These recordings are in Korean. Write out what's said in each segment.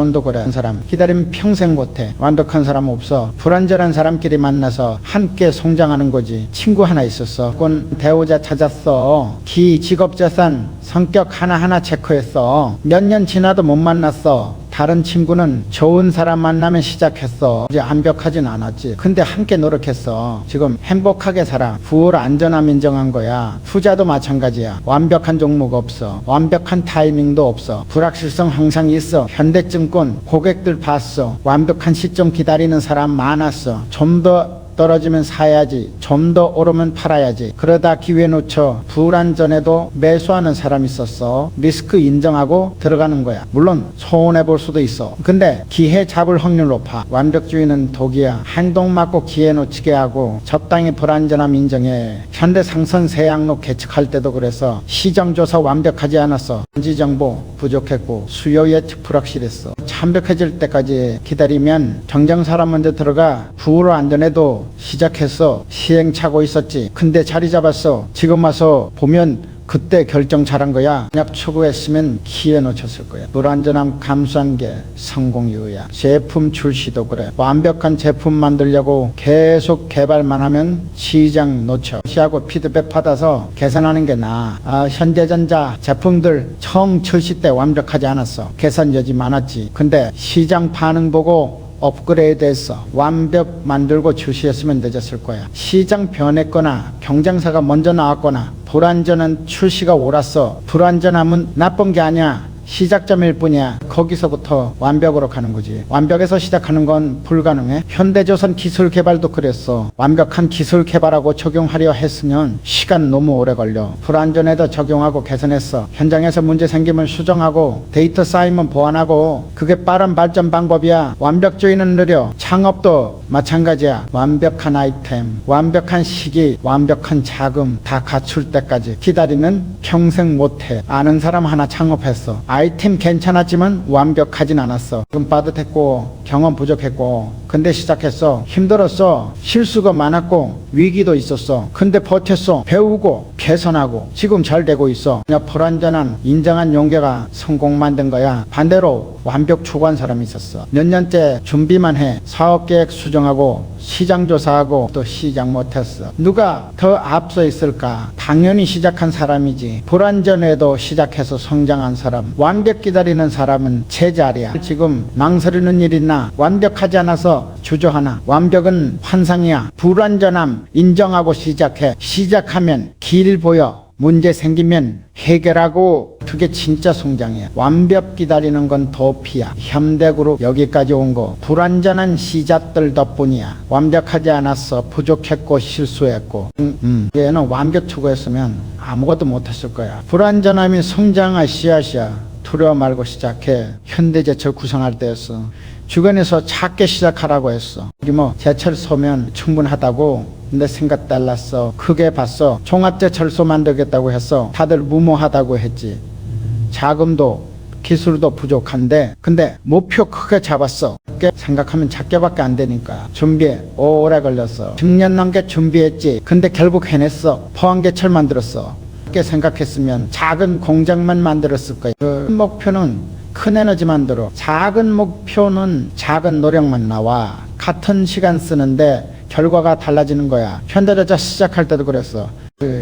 결혼도 그래. 사람 기다리면 평생 못해. 완벽한 사람 없어. 불완전한 사람끼리 만나서 함께 성장하는 거지. 친구 하나 있었어. 그건 배우자 찾았어. 기, 직업재산, 성격 하나하나 체크했어. 몇 년 지나도 못 만났어. 다른 친구는 좋은 사람 만나면 시작했어. 이제 완벽하진 않았지. 근데 함께 노력했어. 지금 행복하게 살아. 부월 안전함 인정한 거야. 투자도 마찬가지야. 완벽한 종목 없어. 완벽한 타이밍도 없어. 불확실성 항상 있어. 현대증권 고객들 봤어. 완벽한 시점 기다리는 사람 많았어. 좀 더 떨어지면 사야지. 좀 더 오르면 팔아야지. 그러다 기회 놓쳐 불안전에도 매수하는 사람이 있었어. 리스크 인정하고 들어가는 거야. 물론 손해볼 수도 있어. 근데 기회 잡을 확률 높아. 완벽주의는 독이야. 행동 맞고 기회 놓치게 하고 적당히 불안전함 인정해. 현대상선 세양로 개척할 때도 그래서 시장조사 완벽하지 않았어. 전지정보 부족했고 수요 예측 불확실했어. 완벽해질 때까지 기다리면 경쟁사람 먼저 들어가 부로 안전해도 시작했어. 시행착오 있었지. 근데 자리 잡았어. 지금 와서 보면 그때 결정 잘한 거야. 만약 추구했으면 기회 놓쳤을 거야. 불안전함 감수한 게 성공 이유야. 제품 출시도 그래. 완벽한 제품 만들려고 계속 개발만 하면 시장 놓쳐. 시하고 피드백 받아서 개선하는 게 나아. 현대전자 제품들 처음 출시 때 완벽하지 않았어. 개선 여지 많았지. 근데 시장 반응 보고 업그레이드 했어. 완벽 만들고 출시했으면 늦었을 거야. 시장 변했거나 경쟁사가 먼저 나왔거나 불완전한 출시가 옳았어. 불완전함은 나쁜 게 아니야. 시작점일 뿐이야. 거기서부터 완벽으로 가는 거지. 완벽에서 시작하는 건 불가능해. 현대조선 기술 개발도 그랬어. 완벽한 기술 개발하고 적용하려 했으면 시간 너무 오래 걸려. 불완전해도 적용하고 개선했어. 현장에서 문제 생기면 수정하고 데이터 쌓이면 보완하고. 그게 빠른 발전 방법이야. 완벽주의는 느려. 창업도 마찬가지야. 완벽한 아이템, 완벽한 시기, 완벽한 자금 다 갖출 때까지 기다리면 평생 못해. 아는 사람 하나 창업했어. 아이템 괜찮았지만 완벽하진 않았어. 좀 빠듯했고 경험 부족했고 근데 시작했어. 힘들었어. 실수가 많았고 위기도 있었어. 근데 버텼어. 배우고 개선하고 지금 잘 되고 있어. 그냥 불완전한 인정한 용기가 성공 만든 거야. 반대로 완벽 추구한 사람이 있었어. 몇 년째 준비만 해. 사업계획 수정하고 시장 조사하고 또 시작 못했어. 누가 더 앞서 있을까? 당연히 시작한 사람이지. 불완전해도 시작해서 성장한 사람. 완벽 기다리는 사람은 제자리야. 지금 망설이는 일 있나? 완벽하지 않아서 주저하나? 완벽은 환상이야. 불완전함 인정하고 시작해. 시작하면 길 보여. 문제 생기면 해결하고. 그게 진짜 성장이야. 완벽 기다리는 건 도피야. 현대그룹 여기까지 온 거 불완전한 시작들 덕분이야. 완벽하지 않았어. 부족했고 실수했고. 얘는 완벽 추구했으면 아무것도 못했을 거야. 불완전함이 성장할 씨앗이야. 두려워 말고 시작해. 현대제철 구성할 때였어. 주변에서 작게 시작하라고 했어. 여기 뭐 제철 소면 충분하다고. 근데 생각 달랐어. 크게 봤어. 종합제철소 만들겠다고 했어. 다들 무모하다고 했지. 자금도 기술도 부족한데 근데 목표 크게 잡았어. 크게 생각하면 작게밖에 안 되니까 준비에 오래 걸렸어. 10년 넘게 준비했지. 근데 결국 해냈어. 포항제철 만들었어. 크게 생각했으면 작은 공장만 만들었을 거야. 그 목표는 큰 에너지 만들어. 작은 목표는 작은 노력만 나와. 같은 시간 쓰는데 결과가 달라지는 거야. 현대전자 시작할 때도 그랬어.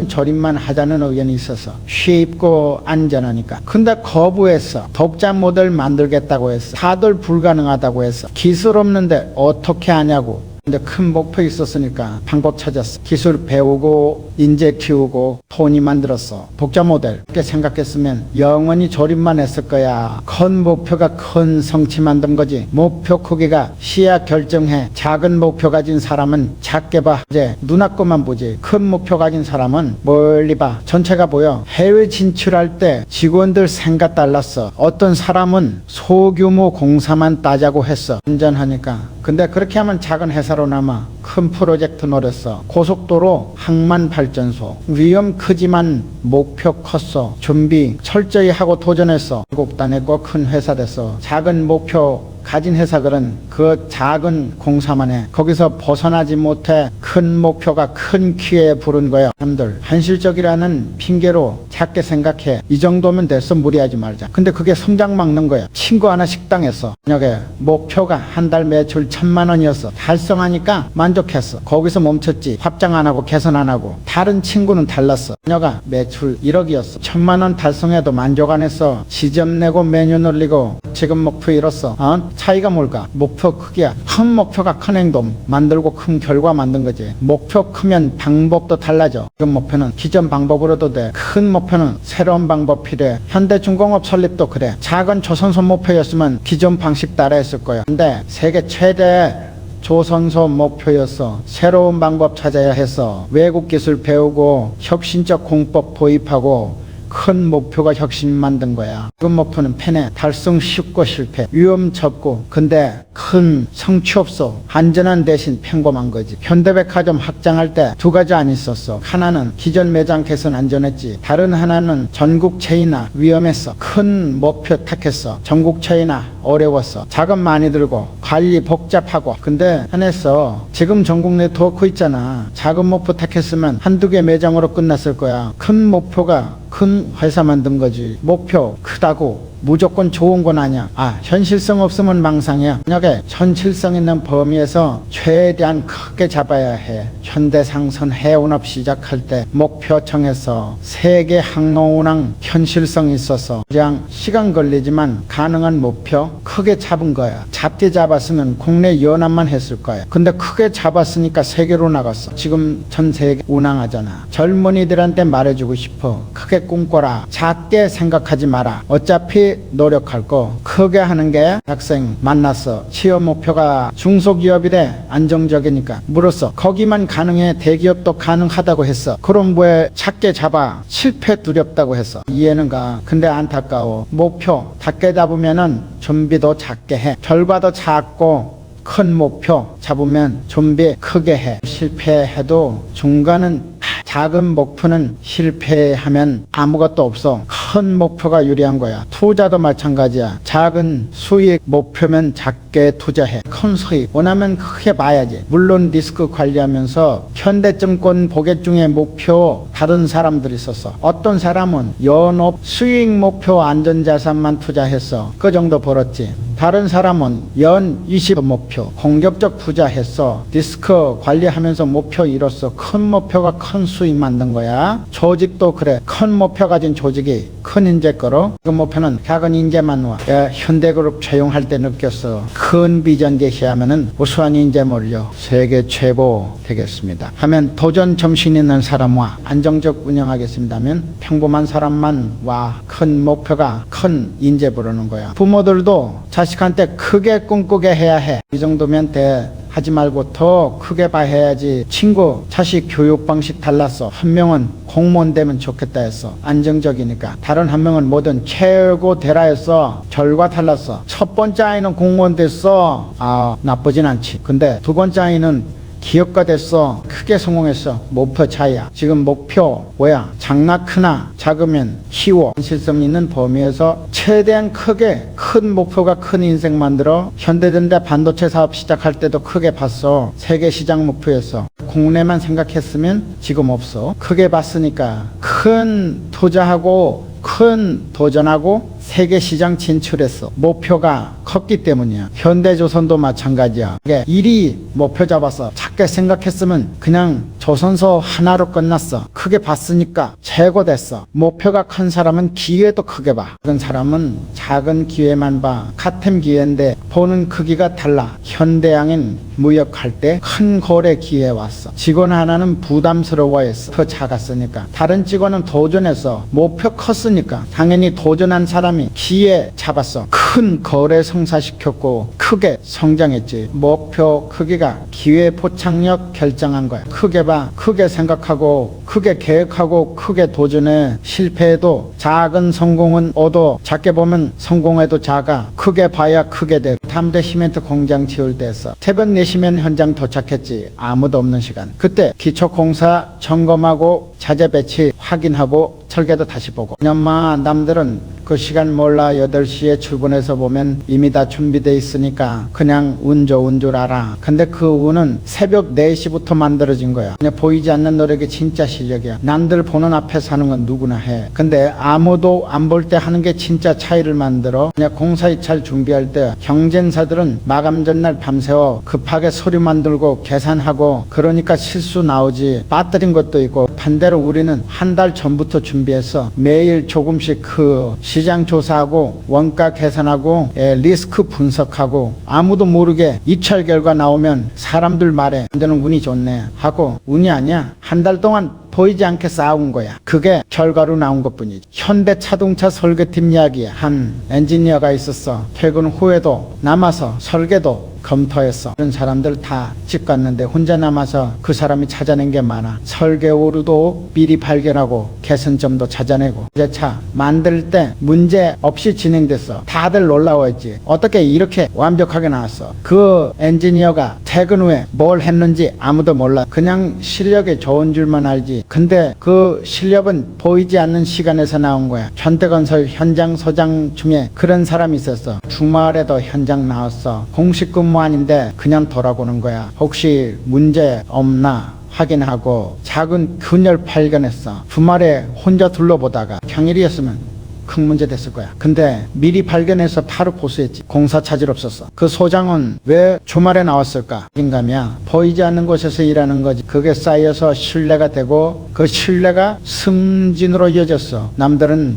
조립만 하자는 의견이 있어서 쉽고 안전하니까. 근데 거부했어. 독자 모델 만들겠다고 했어. 다들 불가능하다고 했어. 기술 없는데 어떻게 하냐고. 근데 큰 목표 있었으니까 방법 찾았어. 기술 배우고 인재 키우고 돈이 만들었어. 독자 모델. 그렇게 생각했으면 영원히 조립만 했을 거야. 큰 목표가 큰 성취 만든 거지. 목표 크기가 시야 결정해. 작은 목표 가진 사람은 작게 봐. 이제 눈앞것만 보지. 큰 목표 가진 사람은 멀리 봐. 전체가 보여. 해외 진출할 때 직원들 생각 달랐어. 어떤 사람은 소규모 공사만 따자고 했어. 안전하니까. 근데 그렇게 하면 작은 회사로 남아. 큰 프로젝트 노렸어. 고속도로 항만 발전소. 위험 크지만 목표 컸어. 준비 철저히 하고 도전했어. 결국 따냈고 큰 회사 됐어. 작은 목표 가진 회사들은 그 작은 공사만 해. 거기서 벗어나지 못해 큰 목표가 큰 키에 부른 거야. 사람들 현실적이라는 핑계로 작게 생각해. 이 정도면 됐어. 무리하지 말자. 근데 그게 성장 막는 거야. 친구 하나 식당에서 저녁에 목표가 한 달 매출 1,000만 원이었어. 달성하니까 만족했어. 거기서 멈췄지. 확장 안 하고 개선 안 하고. 다른 친구는 달랐어. 저녁가 매출 1억이었어. 1,000만 원 달성해도 만족 안 했어. 지점 내고 메뉴 늘리고 지금 목표 이뤘어. 차이가 뭘까? 목표 크기야. 큰 목표가 큰 행동 만들고 큰 결과 만든 거지. 목표 크면 방법도 달라져. 지금 목표는 기존 방법으로도 돼. 큰 목표는 새로운 방법 필요해. 현대중공업 설립도 그래. 작은 조선소 목표였으면 기존 방식 따라했을 거야. 근데 세계 최대 조선소 목표였어. 새로운 방법 찾아야 했어. 외국 기술 배우고 혁신적 공법 도입하고 큰 목표가 혁신 만든 거야. 그 목표는 편해. 달성 쉽고 실패. 위험 적고. 근데 큰 성취 없어. 안전한 대신 평범한 거지. 현대백화점 확장할 때 두 가지 안 있었어. 하나는 기존 매장 개선 안전했지. 다른 하나는 전국 체인화 위험했어. 큰 목표 택했어. 전국 체인화 어려웠어. 자금 많이 들고 관리 복잡하고. 근데 해냈어. 지금 전국 네트워크 있잖아. 작은 목표 택했으면 한두 개 매장으로 끝났을 거야. 큰 목표가 큰 회사 만든 거지. 목표 크다고 무조건 좋은 건 아니야. 현실성 없으면 망상이야. 만약에 현실성 있는 범위에서 최대한 크게 잡아야 해. 현대상선 해운업 시작할 때 목표 정해서 세계 항로운항 현실성 있어서 그냥 시간 걸리지만 가능한 목표 크게 잡은 거야. 작게 잡았으면 국내 연합만 했을 거야. 근데 크게 잡았으니까 세계로 나갔어. 지금 전 세계 운항하잖아. 젊은이들한테 말해주고 싶어. 크게 꿈꿔라. 작게 생각하지 마라. 어차피 노력할 거 크게 하는 게. 학생 만났어. 취업 목표가 중소기업이래. 안정적이니까 물었어. 거기만 가능해? 대기업도 가능하다고 했어. 그럼 왜 작게 잡아? 실패 두렵다고 했어. 이해는 가. 근데 안타까워. 목표 작게 잡으면은 준비도 작게 해. 결과도 작고 큰 목표 잡으면 준비 크게 해. 실패해도 중간은 작은 목표는 실패하면 아무것도 없어. 큰 목표가 유리한 거야. 투자도 마찬가지야. 작은 수익 목표면 작게 투자해. 큰 수익 원하면 크게 봐야지. 물론 리스크 관리하면서 현대증권 보객 중에 목표 다른 사람들이 있었어. 어떤 사람은 연업 수익 목표 안전자산만 투자했어. 그 정도 벌었지. 다른 사람은 연 20 목표 공격적 투자했어. 리스크 관리하면서 목표 이뤘어. 큰 목표가 큰 수익 만든 거야. 조직도 그래. 큰 목표 가진 조직이 큰 인재 거로. 그 목표는 작은 인재만 와. 현대그룹 채용할 때 느꼈어. 큰 비전 제시하면은 우수한 인재 몰려 세계 최고 되겠습니다 하면 도전 정신 있는 사람 와. 안정적 운영하겠습니다 하면 평범한 사람만 와. 큰 목표가 큰 인재 부르는 거야. 부모들도 자식한테 크게 꿈꾸게 해야 해. 이 정도면 돼. 하지 말고 더 크게 봐야지. 친구 자식 교육 방식 달랐어. 한 명은 공무원 되면 좋겠다 했어. 안정적이니까. 다른 한 명은 뭐든 최고 되라 했어. 결과 달랐어. 첫 번째 아이는 공무원 됐어. 나쁘진 않지. 근데 두 번째 아이는 기업가 됐어. 크게 성공했어. 목표 차이야. 지금 목표 뭐야? 작나 크나 작으면 쉬워. 현실성 있는 범위에서 최대한 크게 큰 목표가 큰 인생 만들어. 현대전자 반도체 사업 시작할 때도 크게 봤어. 세계 시장 목표였어. 국내만 생각했으면 지금 없어. 크게 봤으니까 큰 투자하고 큰 도전하고 세계 시장 진출했어. 목표가 컸기 때문이야. 현대조선도 마찬가지야. 이게 일이 목표 잡아서 작게 생각했으면 그냥 조선소 하나로 끝났어. 크게 봤으니까 최고 됐어. 목표가 큰 사람은 기회도 크게 봐. 그런 사람은 작은 기회만 봐. 같은 기회인데 보는 크기가 달라. 현대양인 무역할 때 큰 거래 기회 왔어. 직원 하나는 부담스러워했어. 더 작았으니까. 다른 직원은 도전했어. 목표 컸으니까 당연히 도전한 사람이 기회 잡았어. 큰 거래 성사시켰고 크게 성장했지. 목표 크기가 기회 포착력 결정한 거야. 크게 봐. 크게 생각하고 크게 계획하고 크게 도전해. 실패해도 작은 성공은 얻어. 작게 보면 성공해도 작아. 크게 봐야 크게 돼. 담대 시멘트 공장 지을 때 했어. 새벽 4시면 현장 도착했지. 아무도 없는 시간. 그때 기초공사 점검하고 자재 배치 확인하고 설계도 다시 보고. 엄마 남들은 그 시간 몰라 8시에 출근해서 보면 이미 다 준비돼 있으니까 그냥 운 좋은 줄 알아. 근데 그 운은 새벽 4시부터 만들어진 거야. 그냥 보이지 않는 노력이 진짜 실력이야. 남들 보는 앞에서 하는 건 누구나 해. 근데 아무도 안 볼 때 하는 게 진짜 차이를 만들어. 그냥 공사입찰 준비할 때 경쟁사들은 마감 전날 밤새워 급하게 서류 만들고 계산하고 그러니까 실수 나오지. 빠뜨린 것도 있고. 반대로 우리는 한 달 전부터 준비해서 매일 조금씩 그 시장 조사하고 원가 계산하고 리스크 분석하고 아무도 모르게 입찰 결과 나오면 사람들 말에 너는 운이 좋네 하고 운이 아니야. 한 달 동안 보이지 않게 쌓아온 거야. 그게 결과로 나온 것뿐이지. 현대자동차 설계팀 이야기에 한 엔지니어가 있었어. 퇴근 후에도 남아서 설계도 검토했어. 그런 사람들 다 집 갔는데 혼자 남아서 그 사람이 찾아낸 게 많아. 설계 오류도 미리 발견하고 개선점도 찾아내고. 이제 차 만들 때 문제 없이 진행됐어. 다들 놀라워했지. 어떻게 이렇게 완벽하게 나왔어. 그 엔지니어가 퇴근 후에 뭘 했는지 아무도 몰라. 그냥 실력이 좋은 줄만 알지. 근데 그 실력은 보이지 않는 시간에서 나온 거야. 현대건설 현장 소장 중에 그런 사람이 있었어. 주말에도 현장 나왔어. 공식 근무 아닌데 그냥 돌아보는 거야. 혹시 문제 없나 확인하고 작은 균열 발견했어. 주말에 혼자 둘러보다가 평일이었으면 큰 문제 됐을 거야. 근데 미리 발견해서 바로 보수했지. 공사 차질 없었어. 그 소장은 왜 주말에 나왔을까? 인감이야. 보이지 않는 곳에서 일하는 거지. 그게 쌓여서 신뢰가 되고 그 신뢰가 승진으로 이어졌어. 남들은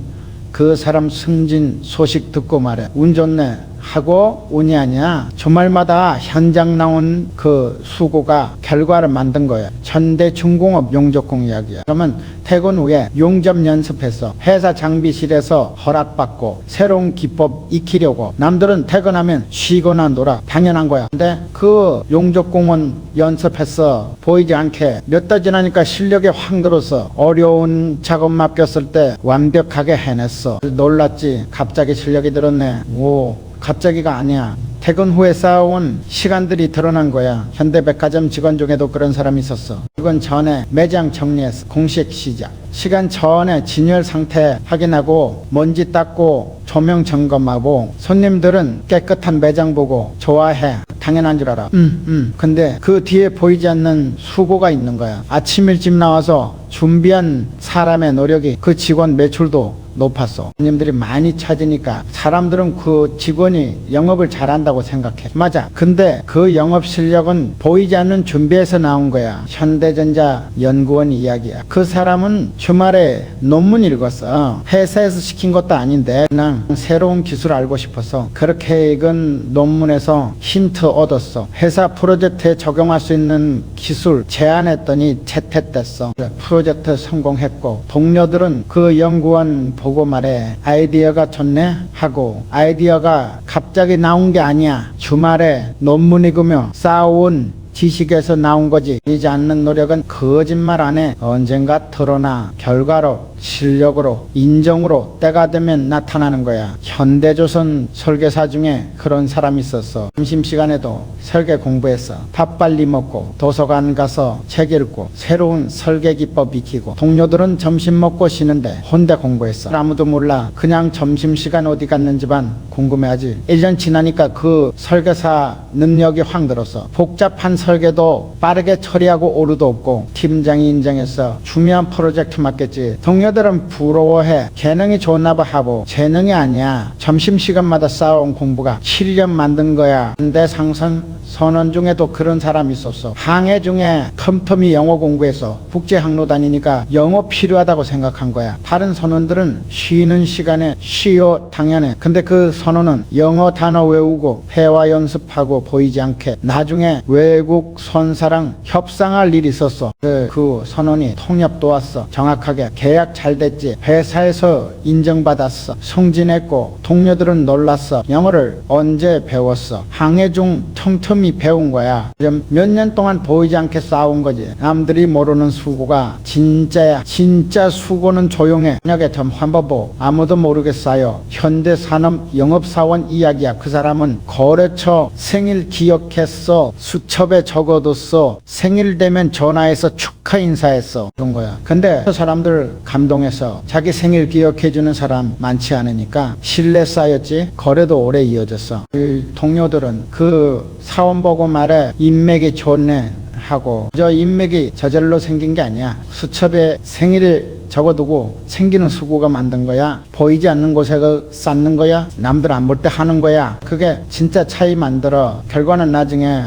그 사람 승진 소식 듣고 말해. 운 좋네 하고 운이 아니야. 주말마다 현장 나온 그 수고가 결과를 만든 거야. 현대중공업 용접공 이야기야. 그러면 퇴근 후에 용접 연습했어. 회사 장비실에서 허락받고 새로운 기법 익히려고. 남들은 퇴근하면 쉬거나 놀아. 당연한 거야. 근데 그 용접공은 연습했어. 보이지 않게. 몇 달 지나니까 실력이 확 늘었어. 어려운 작업 맡겼을 때 완벽하게 해냈어. 놀랐지. 갑자기 실력이 늘었네. 오, 갑자기가 아니야. 퇴근 후에 쌓아온 시간들이 드러난 거야. 현대백화점 직원 중에도 그런 사람이 있었어. 이건 전에 매장 정리했어. 공식 시작. 시간 전에 진열 상태 확인하고 먼지 닦고 조명 점검하고 손님들은 깨끗한 매장 보고 좋아해. 당연한 줄 알아. 근데 그 뒤에 보이지 않는 수고가 있는 거야. 아침 일찍 나와서 준비한 사람의 노력이 그 직원 매출도 높았어. 손님들이 많이 찾으니까 사람들은 그 직원이 영업을 잘한다고 생각해. 맞아. 근데 그 영업 실력은 보이지 않는 준비에서 나온 거야. 현대전자 연구원 이야기야. 그 사람은 주말에 논문 읽었어. 회사에서 시킨 것도 아닌데 그냥 새로운 기술 알고 싶어서 그렇게 읽은 논문에서 힌트 얻었어. 회사 프로젝트에 적용할 수 있는 기술 제안했더니 채택됐어. 프로젝트 성공했고 동료들은 그 연구원 보고 말해. 아이디어가 좋네 하고. 아이디어가 갑자기 나온 게 아니야. 주말에 논문 읽으며 쌓아온 지식에서 나온 거지. 보이지 않는 노력은 거짓말 안 해. 언젠가 드러나. 결과로 실력으로 인정으로 때가 되면 나타나는 거야. 현대조선 설계사 중에 그런 사람이 있었어. 점심시간에도 설계 공부했어. 밥 빨리 먹고 도서관 가서 책 읽고 새로운 설계 기법 익히고. 동료들은 점심 먹고 쉬는데 혼자 공부했어. 아무도 몰라. 그냥 점심시간 어디 갔는지만 궁금해하지. 1년 지나니까 그 설계사 능력이 확 늘었어. 복잡한 설계도 빠르게 처리하고 오류도 없고. 팀장이 인정했어. 중요한 프로젝트 맡겠지. 동료들은 부러워해. 재능이 좋나 봐 하고. 재능이 아니야. 점심시간마다 쌓아온 공부가 7년 만든 거야. 근데 상선 선원 중에도 그런 사람이 있었어. 항해 중에 틈틈이 영어 공부해서 국제항로 다니니까 영어 필요하다고 생각한 거야. 다른 선원들은 쉬는 시간에 쉬어 당연해. 근데 그 선원은 영어 단어 외우고 회화 연습하고 보이지 않게. 나중에 외국 선사랑 협상할 일이 있었어. 그 선원이 통역 도왔어. 정확하게 계약 잘 됐지. 회사에서 인정받았어. 승진했고 동료들은 놀랐어. 영어를 언제 배웠어? 항해 중 틈틈이 틈이 배운 거야. 몇 년 동안 보이지 않게 쌓아온 거지. 남들이 모르는 수고가 진짜야. 진짜 수고는 조용해. 만약에 좀 한번 보. 아무도 모르겠어요. 현대산업 영업사원 이야기야. 그 사람은 거래처 생일 기억했어. 수첩에 적어뒀어. 생일 되면 전화해서 축하 인사했어. 그런 거야. 근데 그 사람들 감동해서 자기 생일 기억해주는 사람 많지 않으니까 신뢰 쌓였지. 거래도 오래 이어졌어. 그 동료들은 그 사원 보고 말해 인맥이 좋네 하고, 저 인맥이 저절로 생긴 게 아니야. 수첩에 생일을 적어두고 생기는 수고가 만든 거야. 보이지 않는 곳에 쌓는 거야. 남들 안 볼 때 하는 거야. 그게 진짜 차이 만들어. 결과는 나중에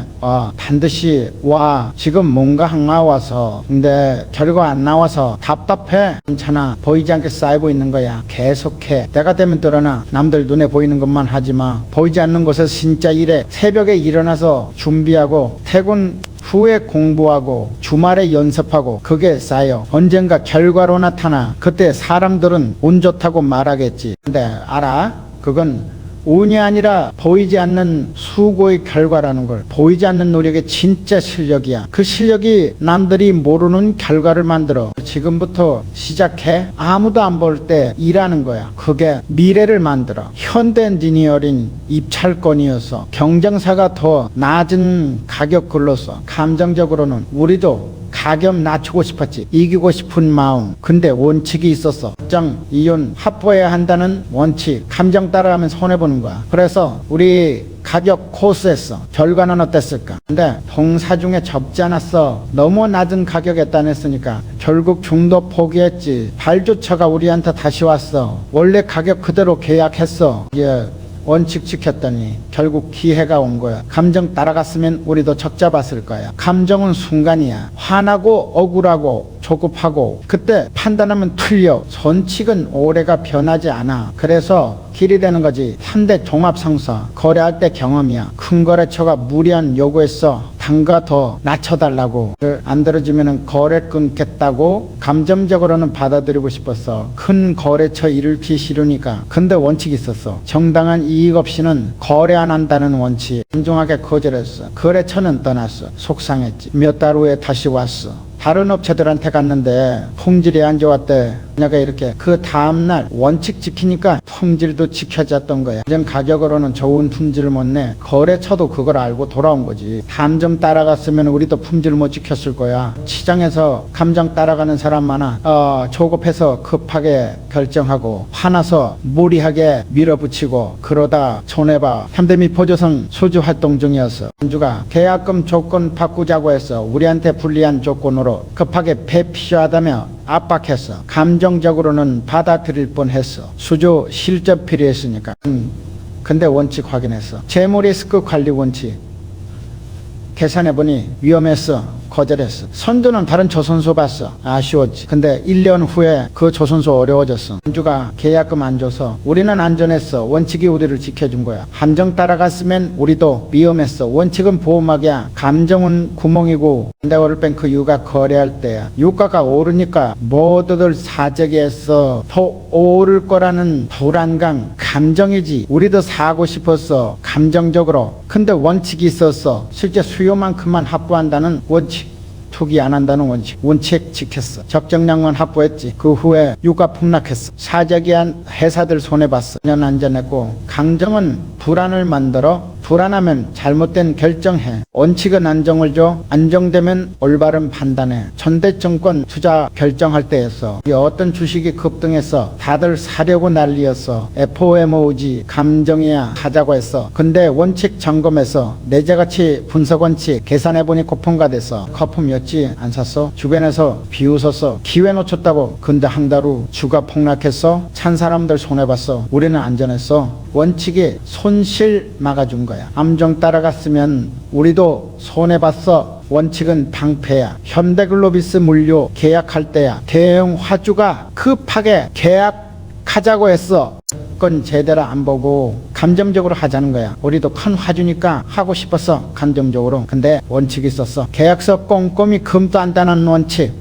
반드시 와. 지금 뭔가 안 나와서, 근데 결과 안 나와서 답답해. 괜찮아. 보이지 않게 쌓이고 있는 거야. 계속해. 때가 되면 드러나. 남들 눈에 보이는 것만 하지 마. 보이지 않는 곳에서 진짜 일해. 새벽에 일어나서 준비하고 퇴근 후에 공부하고 주말에 연습하고, 그게 쌓여. 언젠가 결과로 나타나. 그때 사람들은 운 좋다고 말하겠지. 근데 알아? 그건 운이 아니라 보이지 않는 수고의 결과라는 걸. 보이지 않는 노력의 진짜 실력이야. 그 실력이 남들이 모르는 결과를 만들어. 지금부터 시작해. 아무도 안 볼 때 일하는 거야. 그게 미래를 만들어. 현대 엔지니어링 입찰권이어서 경쟁사가 더 낮은 가격 걸렀어. 감정적으로는 우리도 가격 낮추고 싶었지. 이기고 싶은 마음. 근데 원칙이 있었어. 걱정, 이윤 합보해야 한다는 원칙. 감정 따라가면 손해보는 거야. 그래서 우리 가격 코스했어. 결과는 어땠을까? 근데 동사 중에 접지 않았어. 너무 낮은 가격에 따냈으니까 결국 중도 포기했지. 발주처가 우리한테 다시 왔어. 원래 가격 그대로 계약했어. 원칙 지켰더니 결국 기회가 온 거야. 감정 따라갔으면 우리도 적자 봤을 거야. 감정은 순간이야. 화나고 억울하고 조급하고, 그때 판단하면 틀려. 원칙은 오래가 변하지 않아. 그래서 길이 되는 거지. 3대 종합상사. 거래할 때 경험이야. 큰 거래처가 무리한 요구했어. 단가 더 낮춰달라고. 안 들어주면 거래 끊겠다고. 감정적으로는 받아들이고 싶었어. 큰 거래처 잃기 싫으니까. 근데 원칙이 있었어. 정당한 이익 없이는 거래 안 한다는 원칙. 신중하게 거절했어. 거래처는 떠났어. 속상했지. 몇 달 후에 다시 왔어. 다른 업체들한테 갔는데 품질이 안 좋았대. 만약에 이렇게 그 다음날 원칙 지키니까 품질도 지켜졌던 거야. 이전 가격으로는 좋은 품질을 못 내. 거래처도 그걸 알고 돌아온 거지. 감정 따라갔으면 우리도 품질 못 지켰을 거야. 시장에서 감정 따라가는 사람 많아. 조급해서 급하게 결정하고, 화나서 무리하게 밀어붙이고, 그러다 손해봐. 현대미 포조선 수주 활동 중이었어. 안주가 계약금 조건 바꾸자고 했어. 우리한테 불리한 조건으로 급하게 배 필요하다며 압박했어. 감정적으로는 받아들일 뻔했어. 수주 실적 필요했으니까. 근데 원칙 확인했어. 재무 리스크 관리 원칙 계산해보니 위험했어. 거절했어. 선두는 다른 조선소 봤어. 아쉬웠지. 근데 1년 후에 그 조선소 어려워졌어. 안주가 계약금 안 줘서 우리는 안전했어. 원칙이 우리를 지켜준 거야. 감정 따라갔으면 우리도 위험했어. 원칙은 보호막이야. 감정은 구멍이고. 근데 오를뺀 그 유가 거래할 때야. 유가가 오르니까 모두들 사재기했어. 더 오를 거라는 불안감, 감정이지. 우리도 사고 싶었어. 감정적으로. 근데 원칙이 있었어. 실제 수요만큼만 확보한다는 원칙. 투기 안 한다는 원칙 지켰어. 적정량만 확보했지. 그 후에 유가 폭락했어. 사재기한 회사들 손해봤어. 년 안전했고. 강정은 불안을 만들어. 불안하면 잘못된 결정해. 원칙은 안정을 줘. 안정되면 올바른 판단해. 전대정권 투자 결정할 때였어. 어떤 주식이 급등했어. 다들 사려고 난리였어. FOMOG 감정이야 하자고 했어. 근데 원칙 점검해서 내재가치 분석 원칙 계산해보니 고품가 됐어. 거품이었지. 안 샀어. 주변에서 비웃었어. 기회 놓쳤다고. 근데 한 달 후 주가 폭락했어. 찬 사람들 손해봤어. 우리는 안전했어. 원칙이 손실 막아준 거야. 감정 따라갔으면 우리도 손해봤어. 원칙은 방패야. 현대글로비스 물류 계약할 때야. 대형 화주가 급하게 계약하자고 했어. 건 제대로 안 보고 감정적으로 하자는 거야. 우리도 큰 화주니까 하고 싶었어. 감정적으로. 근데 원칙이 있었어. 계약서 꼼꼼히 검토한다는 원칙.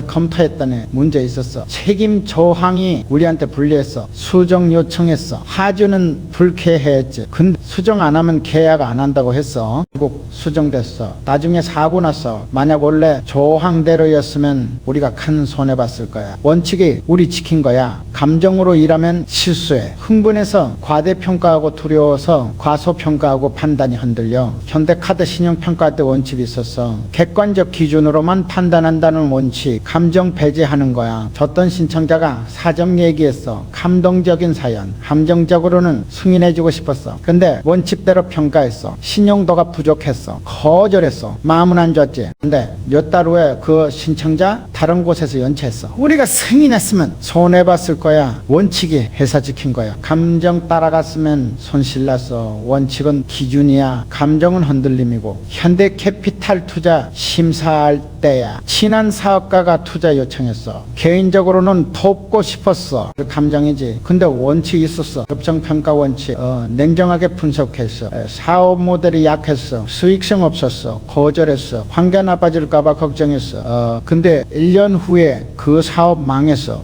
검토했더니 문제 있었어. 책임 저항이 우리한테 불리했어. 수정 요청했어. 하주는 불쾌해했지. 근데 수정 안 하면 계약 안 한다고 했어. 결국 수정됐어. 나중에 사고 났어. 만약 원래 조항대로였으면 우리가 큰 손해봤을 거야. 원칙이 우리 지킨 거야. 감정으로 일하면 실수해. 흥분해서 과대평가하고 두려워서 과소평가하고 판단이 흔들려. 현대카드 신용평가할 때 원칙이 있었어. 객관적 기준으로만 판단한다는 원칙. 감정 배제하는 거야. 졌던 신청자가 사정 얘기했어. 감동적인 사연. 감정적으로는 승인해주고 싶었어. 근데 원칙대로 평가했어. 신용도가 부족했어. 거절했어. 마음은 안 좋았지. 근데 몇 달 후에 그 신청자 다른 곳에서 연체했어. 우리가 승인했으면 손해봤을 거야. 원칙이 회사 지킨 거야. 감정 따라갔으면 손실났어. 원칙은 기준이야. 감정은 흔들림이고. 현대캐피탈 투자 심사할 때야. 친한 사업가가 투자 요청했어. 개인적으로는 돕고 싶었어. 그 감정이지. 근데 원칙이 있었어. 협정평가 원칙. 냉정하게 분석했어. 사업 모델이 약했어. 수익성 없었어. 거절했어. 환경 나빠질까봐 걱정했어. 근데 1년 후에 그 사업 망했어.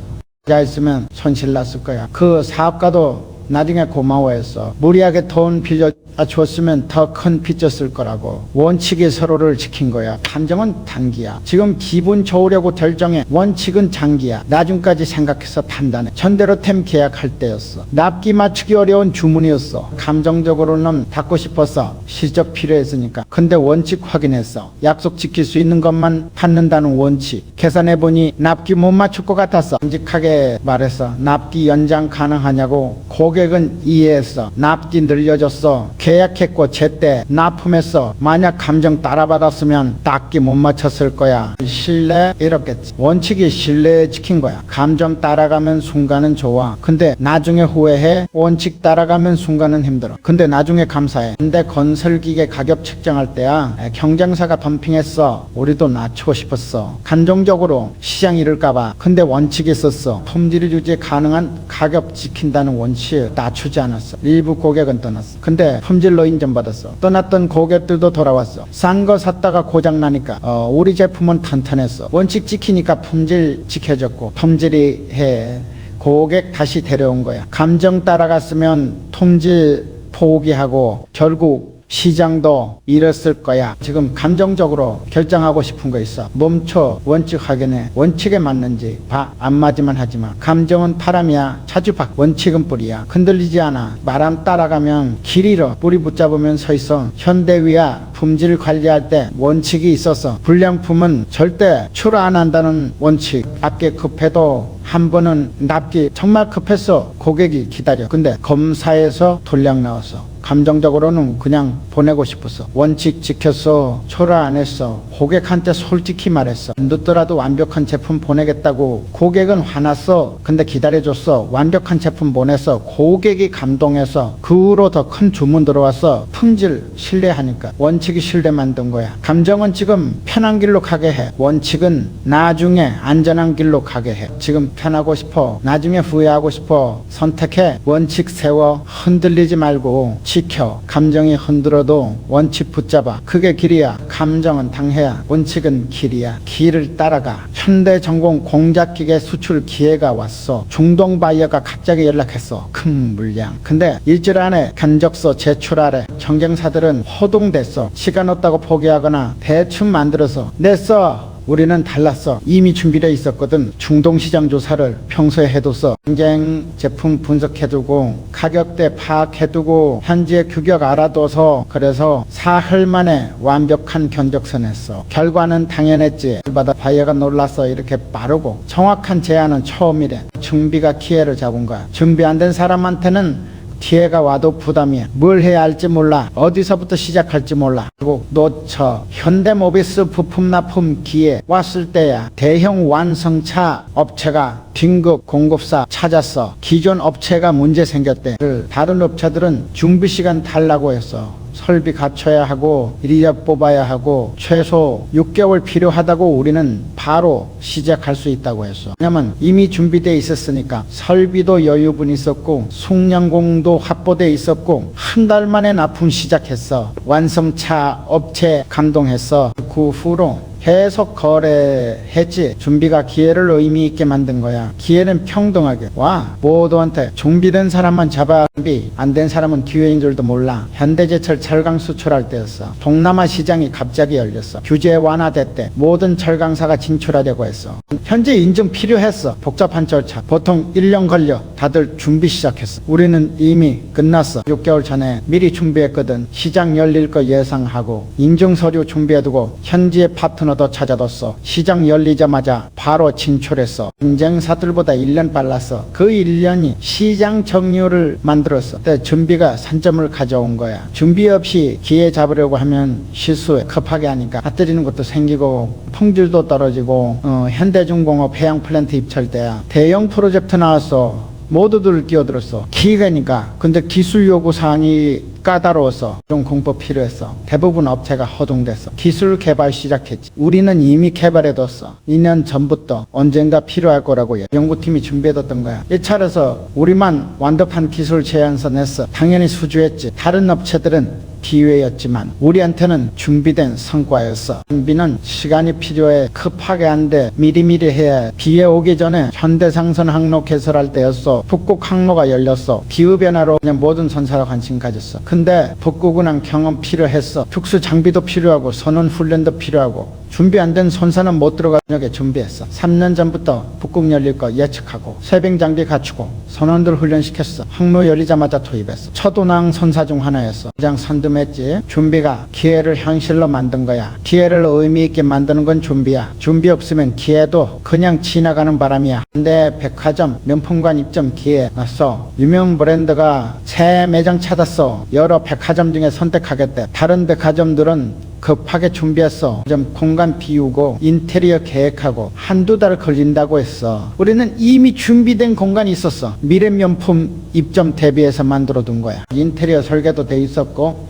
했으면 손실 났을 거야. 그 사업가도 나중에 고마워했어. 무리하게 돈 빌려줬으면 더 큰 빚졌을 거라고. 원칙이 서로를 지킨 거야. 감정은 단기야. 지금 기분 좋으려고 결정해. 원칙은 장기야. 나중까지 생각해서 판단해. 전대로템 계약할 때였어. 납기 맞추기 어려운 주문이었어. 감정적으로는 받고 싶었어. 실적 필요했으니까. 근데 원칙 확인했어. 약속 지킬 수 있는 것만 받는다는 원칙. 계산해보니 납기 못 맞출 것 같았어. 정직하게 말했어. 납기 연장 가능하냐고. 고객은 이해했어. 납기 늘려줬어. 계약했고 제때 납품했어. 만약 감정 따라받았으면 납기 못 맞췄을 거야. 신뢰 이렇겠지. 원칙이 신뢰 지킨 거야. 감정 따라가면 순간은 좋아. 근데 나중에 후회해. 원칙 따라가면 순간은 힘들어. 근데 나중에 감사해. 근데 건설기계 가격 책정할 때야. 경쟁사가 덤핑했어. 우리도 낮추고 싶었어. 감정적으로 시장 잃을까봐. 근데 원칙이 있었어. 품질 유지 가능한 가격 지킨다는 원칙 낮추지 않았어. 일부 고객은 떠났어. 근데 품질로 인정받았어. 떠났던 고객들도 돌아왔어. 싼 거 샀다가 고장나니까 우리 제품은 탄탄했어. 원칙 지키니까 품질 지켜졌고 품질이 해. 고객 다시 데려온 거야. 감정 따라갔으면 품질 포기하고 결국 시장도 잃었을 거야. 지금 감정적으로 결정하고 싶은 거 있어. 멈춰. 원칙 확인해. 원칙에 맞는지 봐. 안 맞으면 하지마. 감정은 바람이야. 자주 봐. 원칙은 뿌리야. 흔들리지 않아. 바람 따라가면 길 잃어. 뿌리 붙잡으면 서 있어. 현대위야. 품질 관리할 때 원칙이 있어서 불량품은 절대 출하 안 한다는 원칙. 앞게 급해도 한 번은 납기 정말 급했어. 고객이 기다려. 근데 검사에서 돌량 나왔어. 감정적으로는 그냥 보내고 싶었어. 원칙 지켰어. 초라 안 했어. 고객한테 솔직히 말했어. 늦더라도 완벽한 제품 보내겠다고. 고객은 화났어. 근데 기다려줬어. 완벽한 제품 보냈어. 고객이 감동해서 그 후로 더 큰 주문 들어왔어. 품질 신뢰하니까. 원칙이 신뢰 만든 거야. 감정은 지금 편한 길로 가게 해. 원칙은 나중에 안전한 길로 가게 해. 지금 편하고 싶어. 나중에 후회하고 싶어. 선택해. 원칙 세워. 흔들리지 말고 지켜. 감정이 흔들어도 원칙 붙잡아. 그게 길이야. 감정은 당해야. 원칙은 길이야. 길을 따라가. 현대전공 공작기계 수출 기회가 왔어. 중동 바이어가 갑자기 연락했어. 큰 물량. 근데 일주일 안에 견적서 제출하래. 경쟁사들은 허둥댔어. 시간 없다고 포기하거나 대충 만들어서 냈어. 우리는 달랐어. 이미 준비되어 있었거든. 중동시장 조사를 평소에 해뒀어. 경쟁 제품 분석해두고 가격대 파악해두고 현지의 규격 알아둬서 그래서 사흘 만에 완벽한 견적서 냈어. 결과는 당연했지. 받아 바이어가 놀랐어. 이렇게 빠르고 정확한 제안은 처음이래. 준비가 기회를 잡은 거야. 준비 안 된 사람한테는 기회가 와도 부담이야. 뭘 해야 할지 몰라. 어디서부터 시작할지 몰라. 그리고 놓쳐. 현대모비스 부품 납품 기회 왔을 때야. 대형 완성차 업체가 긴급 공급사 찾았어. 기존 업체가 문제 생겼대. 다른 업체들은 준비 시간 달라고 했어. 설비 갖춰야 하고 이리저리 뽑아야 하고 최소 6개월 필요하다고. 우리는 바로 시작할 수 있다고 했어. 왜냐면 이미 준비되어 있었으니까. 설비도 여유분 있었고 숙련공도 확보되어 있었고 한 달 만에 납품 시작했어. 완성차 업체 감동했어. 그 후로 계속 거래했지. 준비가 기회를 의미 있게 만든 거야. 기회는 평등하게 와. 모두한테 준비된 사람만 잡아. 준비 안 된 사람은 기회인 줄도 몰라. 현대제철 철강 수출할 때였어. 동남아 시장이 갑자기 열렸어. 규제 완화됐대. 모든 철강사가 진출하려고 했어. 현재 인증 필요했어. 복잡한 절차. 보통 1년 걸려. 다들 준비 시작했어. 우리는 이미 끝났어. 6개월 전에 미리 준비했거든. 시장 열릴 거 예상하고 인증 서류 준비해두고 현지의 파트너도 찾아뒀어. 시장 열리자마자 바로 진출했어. 경쟁사들보다 1년 빨랐어. 그 1년이 시장 정률을 만들었어. 그때 준비가 산점을 가져온 거야. 준비 없이 기회 잡으려고 하면 실수해. 급하게 하니까 빠뜨리는 것도 생기고 품질도 떨어지고 현대중공업 해양 플랜트 입찰 때야. 대형 프로젝트 나왔어. 모두들 끼어들었어. 기회니까. 근데 기술 요구 사항이 까다로워서 좀 공부 필요했어. 대부분 업체가 허둥댔어. 기술 개발 시작했지. 우리는 이미 개발해뒀어. 2년 전부터 언젠가 필요할 거라고 연구팀이 준비해뒀던 거야. 일차려서 우리만 완벽한 기술 제안서 냈어. 당연히 수주했지. 다른 업체들은 기회였지만 우리한테는 준비된 성과였어. 준비는 시간이 필요해. 급하게 안 돼. 미리미리 해야 해. 비에 오기 전에 현대상선 항로 개설할 때였어. 북극 항로가 열렸어. 기후변화로 그냥 모든 선사가 관심 가졌어. 근데 북극운항 경험 필요했어. 특수 장비도 필요하고 선원 훈련도 필요하고 준비 안 된 선사는 못 들어갈 저녁에 준비했어. 3년 전부터 북극 열릴 거 예측하고 세빙 장비 갖추고 선원들 훈련시켰어. 항로 열리자마자 투입했어. 첫 운항 선사 중 하나였어. 가장 선두했지. 준비가 기회를 현실로 만든 거야. 기회를 의미 있게 만드는 건 준비야. 준비 없으면 기회도 그냥 지나가는 바람이야. 근데 백화점 명품관 입점 기회 났어. 유명 브랜드가 새 매장 찾았어. 여러 백화점 중에 선택하겠대. 다른 백화점들은 급하게 준비했어. 좀 공간 비우고 인테리어 계획하고 한두 달 걸린다고 했어. 우리는 이미 준비된 공간이 있었어. 미래명품 입점 대비해서 만들어둔 거야. 인테리어 설계도 돼 있었고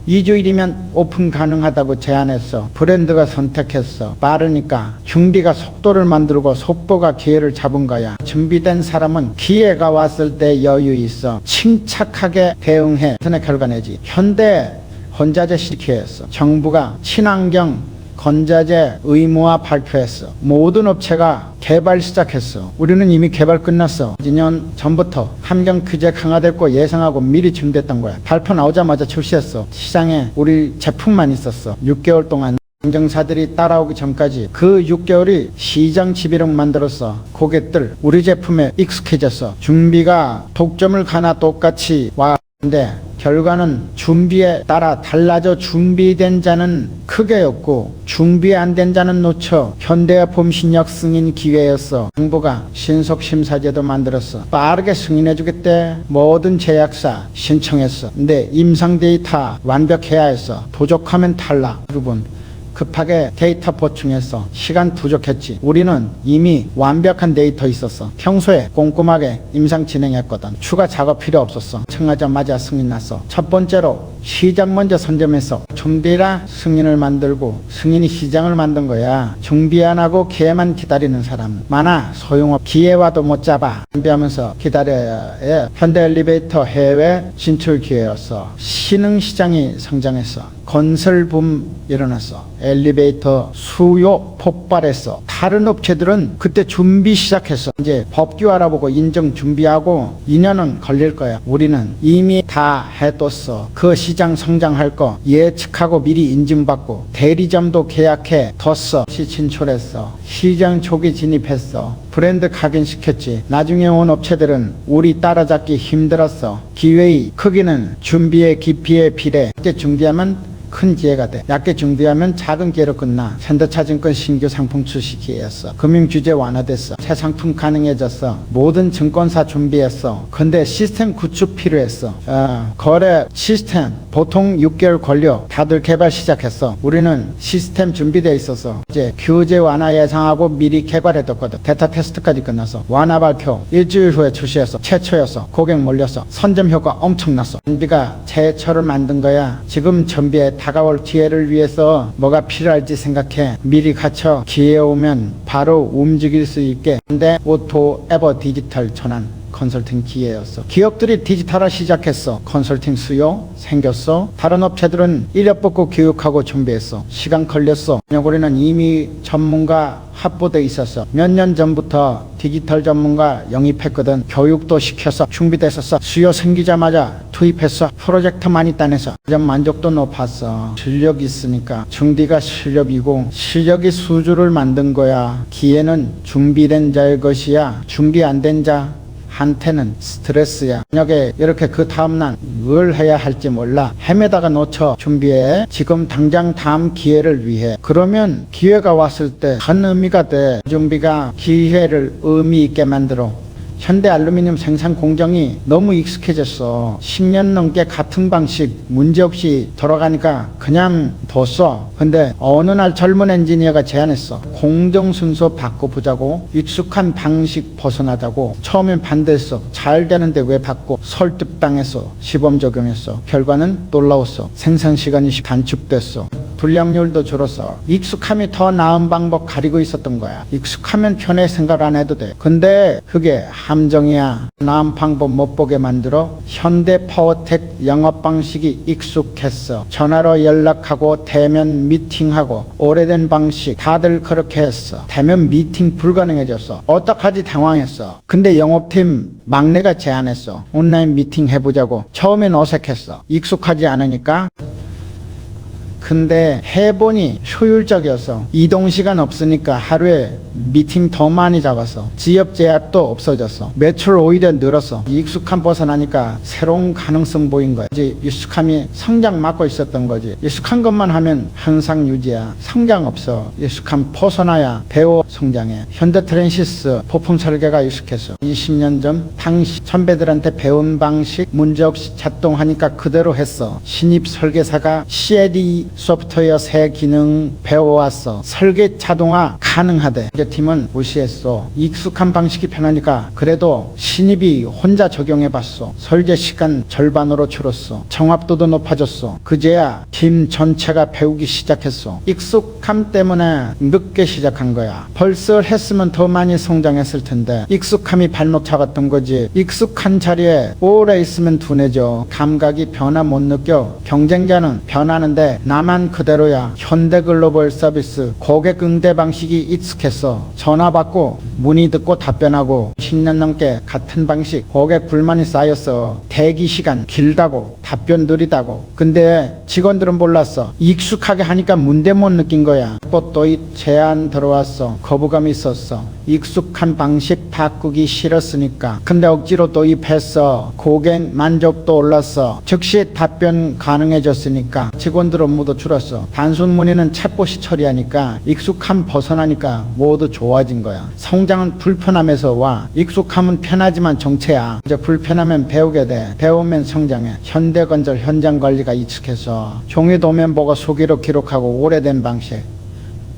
2주일이면 오픈 가능하다고 제안했어. 브랜드가 선택했어. 빠르니까 준비가 속도를 만들고 속도가 기회를 잡은 거야. 준비된 사람은 기회가 왔을 때 여유 있어. 침착하게 대응해. 인터넷 결과 내지. 현대 건자재 시기였어. 정부가 친환경 건자재 의무화 발표했어. 모든 업체가 개발 시작했어. 우리는 이미 개발 끝났어. 2년 전부터 환경 규제 강화될 예상하고 미리 준비했던 거야. 발표 나오자마자 출시했어. 시장에 우리 제품만 있었어. 6개월 동안 경쟁사들이 따라오기 전까지 그 6개월이 시장 지배력 만들었어. 고객들 우리 제품에 익숙해졌어. 준비가 독점을 가나 똑같이 와. 근데 결과는 준비에 따라 달라져. 준비된 자는 크게 였고 준비 안 된 자는 놓쳐. 현대화품 신약 승인 기회였어. 정부가 신속 심사제도 만들었어. 빠르게 승인해 주겠대. 모든 제약사 신청했어. 근데 임상 데이터 완벽해야 했어. 부족하면 탈락. 부분 급하게 데이터 보충했어. 시간 부족했지. 우리는 이미 완벽한 데이터 있었어. 평소에 꼼꼼하게 임상 진행했거든. 추가 작업 필요 없었어. 청하자마자 승인 났어. 첫 번째로 시장 먼저 선점했어. 준비라 승인을 만들고 승인이 시장을 만든 거야. 준비 안 하고 기회만 기다리는 사람 많아. 소용없. 기회와도 못 잡아. 준비하면서 기다려야 해. 현대 엘리베이터 해외 진출 기회였어. 신흥시장이 성장했어. 건설붐 일어났어. 엘리베이터 수요 폭발했어. 다른 업체들은 그때 준비 시작했어. 이제 법규 알아보고 인증 준비하고 2년은 걸릴 거야. 우리는 이미 다 해뒀어. 그 시장 성장할 거 예측하고 미리 인증받고 대리점도 계약해 뒀어. 진출했어. 시장 초기 진입했어. 브랜드 각인시켰지. 나중에 온 업체들은 우리 따라잡기 힘들었어. 기회의 크기는 준비의 깊이에 비례. 이제 준비하면 큰 기회가 돼. 얕게 준비하면 작은 기회로 끝나. 현대차증권 신규 상품 출시 기회였어. 금융규제 완화됐어. 새 상품 가능해졌어. 모든 증권사 준비했어. 근데 시스템 구축 필요했어. 거래 시스템 보통 6개월 걸려. 다들 개발 시작했어. 우리는 시스템 준비되어 있었어. 이제 규제 완화 예상하고 미리 개발해뒀거든. 데이터 테스트까지 끝났어. 완화 발표 일주일 후에 출시했어. 최초였어. 고객 몰렸어. 선점 효과 엄청났어. 준비가 최초를 만든 거야. 지금 준비에 다가올 기회를 위해서 뭐가 필요할지 생각해. 미리 갖춰. 기회 오면 바로 움직일 수 있게. 근데 오토 에버 디지털 전환 컨설팅 기회였어. 기업들이 디지털화 시작했어. 컨설팅 수요 생겼어. 다른 업체들은 인력 뽑고 교육하고 준비했어. 시간 걸렸어. 우리는 이미 전문가 확보돼 있었어. 몇 년 전부터 디지털 전문가 영입했거든. 교육도 시켜서 준비됐었어. 수요 생기자마자 투입했어. 프로젝트 많이 따내서 좀 만족도 높았어. 실력 있으니까. 중디가 실력이고 실력이 수주를 만든 거야. 기회는 준비된 자의 것이야. 준비 안 된 자 한테는 스트레스야. 저녁에 이렇게 그 다음날 뭘 해야 할지 몰라. 헤매다가 놓쳐. 준비해. 지금 당장 다음 기회를 위해. 그러면 기회가 왔을 때 큰 의미가 돼. 준비가 기회를 의미 있게 만들어. 현대 알루미늄 생산 공정이 너무 익숙해졌어. 10년 넘게 같은 방식 문제없이 돌아가니까 그냥 뒀어. 근데 어느 날 젊은 엔지니어가 제안했어. 공정 순서 바꿔보자고. 익숙한 방식 벗어나자고. 처음엔 반대했어. 잘 되는데 왜 바꿔. 설득당했어. 시범 적용했어. 결과는 놀라웠어. 생산 시간이 단축됐어. 불량률도 줄었어. 익숙함이 더 나은 방법 가리고 있었던 거야. 익숙하면 편해 생각 안 해도 돼. 근데 그게 함정이야. 나은 방법 못 보게 만들어. 현대 파워텍 영업 방식이 익숙했어. 전화로 연락하고 대면 미팅하고 오래된 방식 다들 그렇게 했어. 대면 미팅 불가능해졌어. 어떡하지 당황했어. 근데 영업팀 막내가 제안했어. 온라인 미팅 해보자고. 처음엔 어색했어. 익숙하지 않으니까. 근데 해보니 효율적이었어. 이동시간 없으니까 하루에 미팅 더 많이 잡았어. 지역 제약도 없어졌어. 매출 오히려 늘었어. 익숙함 벗어나니까 새로운 가능성 보인 거야. 이제 익숙함이 성장 막고 있었던 거지. 익숙한 것만 하면 항상 유지야. 성장 없어. 익숙함 벗어나야 배워 성장해. 현대 트랜시스 부품 설계가 익숙했어. 20년 전 당시 선배들한테 배운 방식 문제없이 작동하니까 그대로 했어. 신입 설계사가 CAD 소프트웨어 새 기능 배워왔어. 설계 자동화 가능하대. 이제 팀은 무시했어. 익숙한 방식이 편하니까. 그래도 신입이 혼자 적용해봤어. 설계 시간 절반으로 줄었어. 정확도도 높아졌어. 그제야 팀 전체가 배우기 시작했어. 익숙함 때문에 늦게 시작한 거야. 벌써 했으면 더 많이 성장했을 텐데 익숙함이 발목 잡았던 거지. 익숙한 자리에 오래 있으면 둔해져. 감각이 변화 못 느껴. 경쟁자는 변하는데 나만 그대로야. 현대글로벌 서비스 고객 응대 방식이 익숙했어. 전화 받고 문의 듣고 답변하고 10년 넘게 같은 방식. 고객 불만이 쌓였어. 대기 시간 길다고 답변 느리다고. 근데 직원들은 몰랐어. 익숙하게 하니까 문제 못 느낀 거야. 또 도입 제안 들어왔어. 거부감이 있었어. 익숙한 방식 바꾸기 싫었으니까. 근데 억지로 도입했어. 고객 만족도 올랐어. 즉시 답변 가능해졌으니까. 직원들 업무도 줄었어. 단순 문의는 챗봇이 처리하니까 익숙함 벗어나니까 모두 좋아진 거야. 성장은 불편함에서 와. 익숙함은 편하지만 정체야. 이제 불편하면 배우게 돼. 배우면 성장해. 현대건설 현장 관리가 익숙해서 종이 도면 보고 수기로 기록하고 오래된 방식.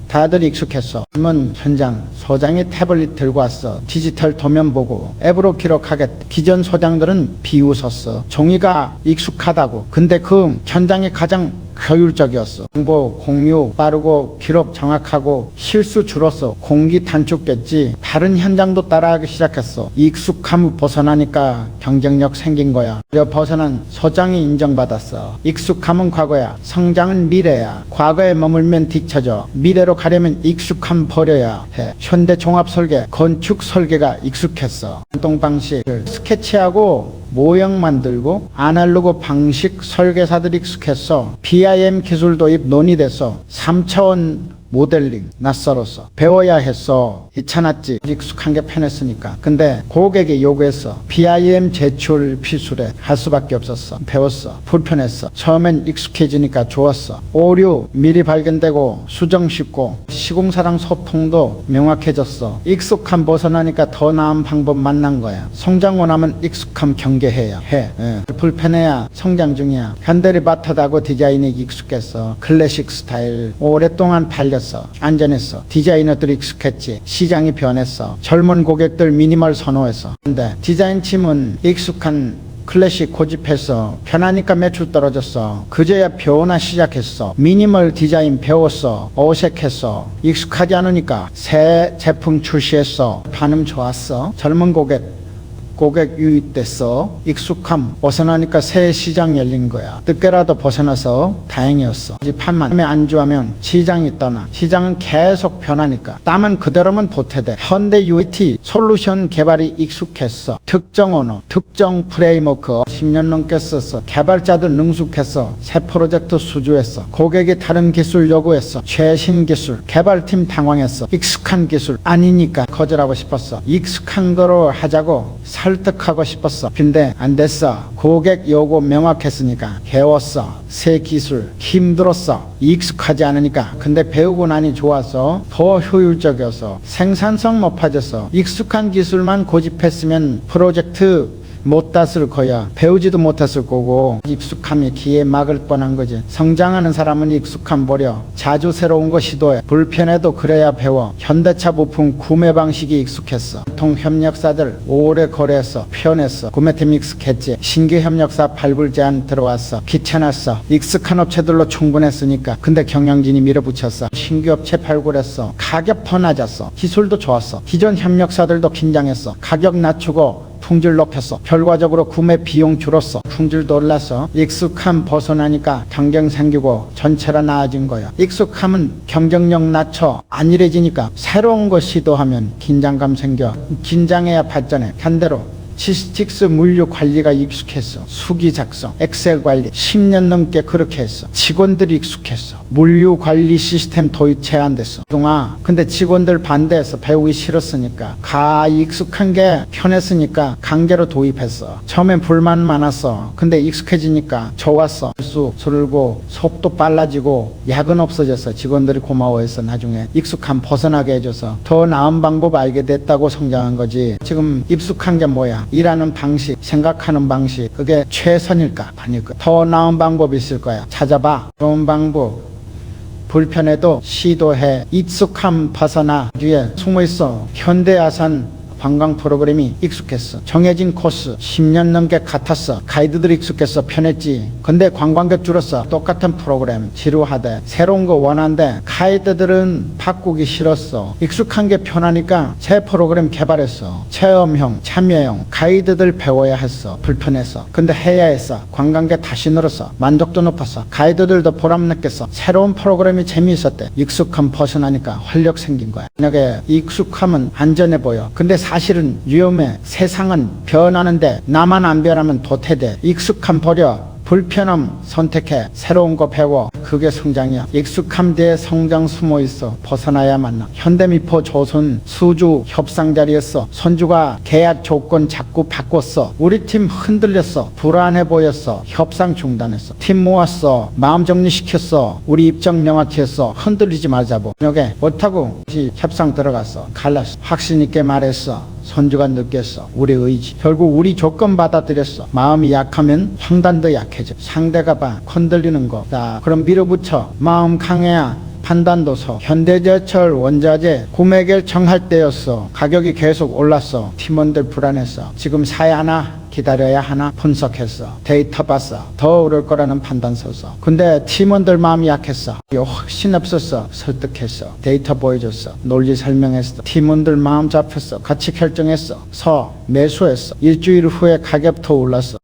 다들 익숙했어. 그러면 현장 소장이 태블릿 들고 왔어. 디지털 도면 보고 앱으로 기록하겠다. 기존 소장들은 비웃었어. 종이가 익숙하다고. 근데 그 현장이 가장 효율적이었어. 정보 공유 빠르고 기록 정확하고 실수 줄었어. 공기 단축됐지. 다른 현장도 따라하기 시작했어. 익숙함을 벗어나니까 경쟁력 생긴 거야. 벗어난 소장이 인정받았어. 익숙함은 과거야. 성장은 미래야. 과거에 머물면 뒤처져. 미래로 가려면 익숙함 버려야 해. 현대 종합설계 건축 설계가 익숙했어. 전통 방식을 스케치하고 모형 만들고 아날로그 방식 설계사들이 익숙했어. BIM 기술 도입 논의됐어. 3차원 모델링 낯설었어. 배워야 했어. 귀찮았지. 익숙한 게 편했으니까. 근데 고객이 요구했어. BIM 제출 필수래. 할 수밖에 없었어. 배웠어. 불편했어. 처음엔 익숙해지니까 좋았어. 오류 미리 발견되고 수정 쉽고 시공사랑 소통도 명확해졌어. 익숙함 벗어나니까 더 나은 방법 만난 거야. 성장 원하면 익숙함 경계해야 해. 불편해야 성장 중이야. 현대를 맡아다고 디자인이 익숙했어. 클래식 스타일 오랫동안 팔렸어. 안전했어. 디자이너들이 익숙했지. 시장이 변했어. 젊은 고객들 미니멀 선호했어. 근데 디자인팀은 익숙한 클래식 고집해서 편하니까 매출 떨어졌어. 그제야 변화 시작했어. 미니멀 디자인 배웠어. 어색했어. 익숙하지 않으니까 새 제품 출시했어. 반응 좋았어. 젊은 고객 고객 유입됐어. 익숙함 벗어나니까 새 시장 열린 거야. 늦게라도 벗어나서 다행이었어. 이 판만 안주하면 시장이 떠나. 시장은 계속 변하니까. 나만 그대로면 도태돼. 현대 UAT 솔루션 개발이 익숙했어. 특정 언어, 특정 프레임워크 10년 넘게 썼어. 개발자들 능숙했어. 새 프로젝트 수주했어. 고객이 다른 기술 요구했어. 최신 기술. 개발팀 당황했어. 익숙한 기술 아니니까 거절하고 싶었어. 익숙한 거로 하자고 설득하고 싶었어. 근데 안 됐어. 고객 요구 명확했으니까 배웠어. 새 기술 힘들었어. 익숙하지 않으니까. 근데 배우고 나니 좋아서 더 효율적이어서 생산성 높아졌어. 익숙한 기술만 고집했으면 프로젝트 못 땄을 거야. 배우지도 못했을 거고. 익숙함이 기에 막을 뻔한 거지. 성장하는 사람은 익숙함 버려. 자주 새로운 거 시도해. 불편해도 그래야 배워. 현대차 부품 구매 방식이 익숙했어. 보통 협력사들 오래 거래했어. 편했어. 구매팀 익숙했지. 신규 협력사 발굴 제안 들어왔어. 귀찮았어. 익숙한 업체들로 충분했으니까. 근데 경영진이 밀어붙였어. 신규 업체 발굴했어. 가격 더 낮았어. 기술도 좋았어. 기존 협력사들도 긴장했어. 가격 낮추고 품질 높였어. 결과적으로 구매 비용 줄었어. 품질도 올랐어. 익숙함 벗어나니까 경쟁 생기고 전체가 나아진 거야. 익숙함은 경쟁력 낮춰 안일해지니까 새로운 거 시도하면 긴장감 생겨. 긴장해야 발전해. 반대로 시스틱스 물류 관리가 익숙했어. 수기 작성, 엑셀 관리 10년 넘게 그렇게 했어. 직원들이 익숙했어. 물류 관리 시스템 도입 제한됐어. 그동안 근데 직원들 반대해서 배우기 싫었으니까 익숙한 게 편했으니까 강제로 도입했어. 처음엔 불만 많았어. 근데 익숙해지니까 좋았어. 수 줄고 속도 빨라지고 야근 없어졌어. 직원들이 고마워했어. 나중에 익숙함 벗어나게 해줘서 더 나은 방법 알게 됐다고 성장한 거지. 지금 익숙한 게 뭐야? 일하는 방식, 생각하는 방식, 그게 최선일까? 아닐까? 더 나은 방법이 있을 거야. 찾아봐. 좋은 방법. 불편해도 시도해. 익숙함 벗어나. 뒤에 숨어있어. 현대아산 관광 프로그램이 익숙했어. 정해진 코스 10년 넘게 같았어. 가이드들이 익숙했어. 편했지. 근데 관광객 줄었어. 똑같은 프로그램 지루하대. 새로운 거 원한대. 가이드들은 바꾸기 싫었어. 익숙한 게 편하니까 새 프로그램 개발했어. 체험형, 참여형. 가이드들 배워야 했어. 불편했어. 근데 해야 했어. 관광객 다시 늘었어. 만족도 높았어. 가이드들도 보람 느꼈어. 새로운 프로그램이 재미있었대. 익숙함 벗어나니까 활력 생긴 거야. 만약에 익숙함은 안전해 보여. 근데 사실은 위험해. 세상은 변하는데 나만 안 변하면 도태돼. 익숙함 버려. 불편함 선택해. 새로운 거 배워. 그게 성장이야. 익숙함 뒤에 성장 숨어있어. 벗어나야 만나. 현대미포 조선 수주 협상 자리였어. 선주가 계약 조건 자꾸 바꿨어. 우리 팀 흔들렸어. 불안해 보였어. 협상 중단했어. 팀 모았어. 마음 정리시켰어. 우리 입장 명확히 했어. 흔들리지 말자고. 저녁에 못하고 협상 들어갔어. 갈랐어. 확신 있게 말했어. 선주가 느꼈어. 우리 의지. 결국 우리 조건 받아들였어. 마음이 약하면 판단도 약해져. 상대가 봐. 건들리는 거. 자, 그럼 밀어붙여. 마음 강해야 판단도 서. 현대제철 원자재 구매 결정할 때였어. 가격이 계속 올랐어. 팀원들 불안했어. 지금 사야 하나? 기다려야 하나? 분석했어. 데이터 봤어. 더 오를 거라는 판단 섰어. 근데 팀원들 마음이 약했어. 훨씬 없었어. 설득했어. 데이터 보여줬어. 논리 설명했어. 팀원들 마음 잡혔어. 같이 결정했어. 매수했어. 일주일 후에 가격 더 올랐어.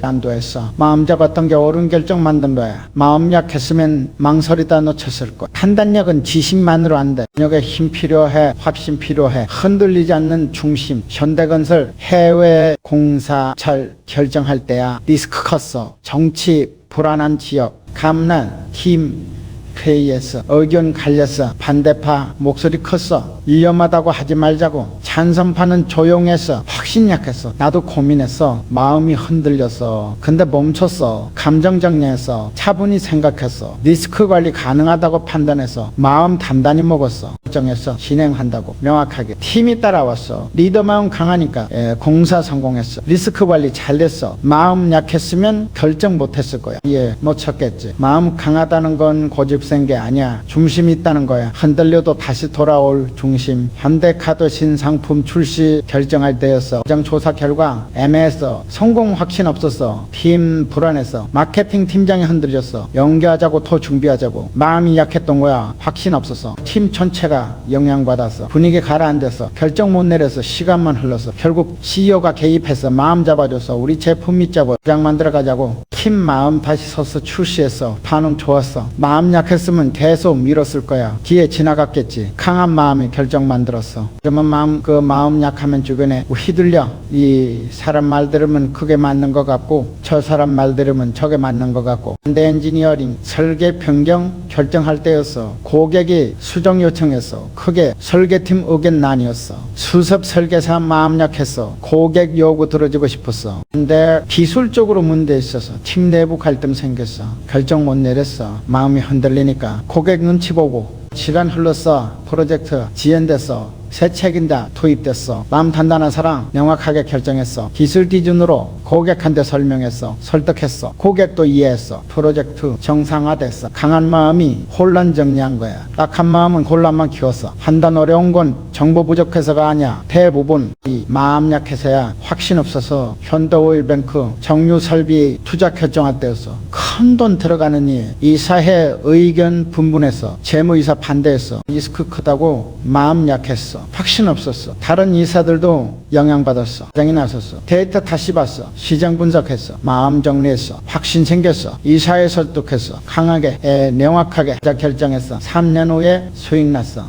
안도했어. 마음 잡았던 게 옳은 결정 만든 거야. 마음 약했으면 망설이다 놓쳤을 거야. 판단력은 지식만으로 안 돼. 능력에 힘 필요해. 확신 필요해. 흔들리지 않는 중심. 현대건설 해외 공사 잘 결정할 때야. 리스크 컸어. 정치 불안한 지역. 감난 팀 회의에서 의견 갈렸어. 반대파 목소리 컸어. 위험하다고 하지 말자고. 찬성파는 조용했어. 확신 약했어. 나도 고민했어. 마음이 흔들렸어. 근데 멈췄어. 감정 정리했어. 차분히 생각했어. 리스크 관리 가능하다고 판단해서 마음 단단히 먹었어. 결정했어. 진행한다고 명확하게. 팀이 따라왔어. 리더 마음 강하니까 공사 성공했어. 리스크 관리 잘 됐어. 마음 약했으면 결정 못했을 거야. 못 쳤겠지. 마음 강하다는 건 고집생 없앤 게 아니야. 중심이 있다는 거야. 흔들려도 다시 돌아올 중심. 현대카드 신상품 출시 결정할 때였어. 시장 조사 결과 애매했어. 성공 확신 없었어. 팀 불안했어. 마케팅 팀장이 흔들렸어. 연기하자고 더 준비하자고. 마음이 약했던 거야. 확신 없었어. 팀 전체가 영향받았어. 분위기 가라앉았어. 결정 못 내렸어. 시간만 흘렀어. 결국 CEO가 개입해서 마음 잡아줬어. 우리 제품 믿자고. 시장 만들어 가자고. 팀 마음 다시 서서 출시했어. 반응 좋았어. 마음 약했으면 계속 밀었을 거야. 기회 지나갔겠지. 강한 마음이 결정 만들었어. 그러면 마음 약하면 주변에 휘둘려. 이 사람 말 들으면 그게 맞는 것 같고 저 사람 말 들으면 저게 맞는 것 같고. 현대 엔지니어링 설계 변경 결정할 때였어. 고객이 수정 요청했어. 크게 설계팀 의견 나뉘었어. 수습 설계사 마음 약했어. 고객 요구 들어주고 싶었어. 근데 기술적으로 문제 있어서 팀 내부 갈등 생겼어. 결정 못 내렸어. 마음이 흔들리니까 고객 눈치 보고 시간 흘렀어. 프로젝트 지연됐어. 새 책임자 투입됐어. 마음 단단한 사람 명확하게 결정했어. 기술 기준으로 고객한테 설명했어. 설득했어. 고객도 이해했어. 프로젝트 정상화됐어. 강한 마음이 혼란 정리한 거야. 약한 마음은 혼란만 키웠어. 판단 어려운 건 정보 부족해서가 아니야. 대부분 이 마음 약해서야. 확신 없어서 현대오일뱅크 정유 설비 투자 결정할 때였어. 큰 돈 들어가는 일. 이사회 의견 분분했어. 재무이사 반대했어. 리스크 크다고 마음 약했어. 확신 없었어. 다른 이사들도 영향받았어. 장이 나섰어. 데이터 다시 봤어. 시장 분석했어. 마음 정리했어. 확신 생겼어. 이사회 설득했어. 강하게 명확하게 결정했어. 3년 후에 수익 났어.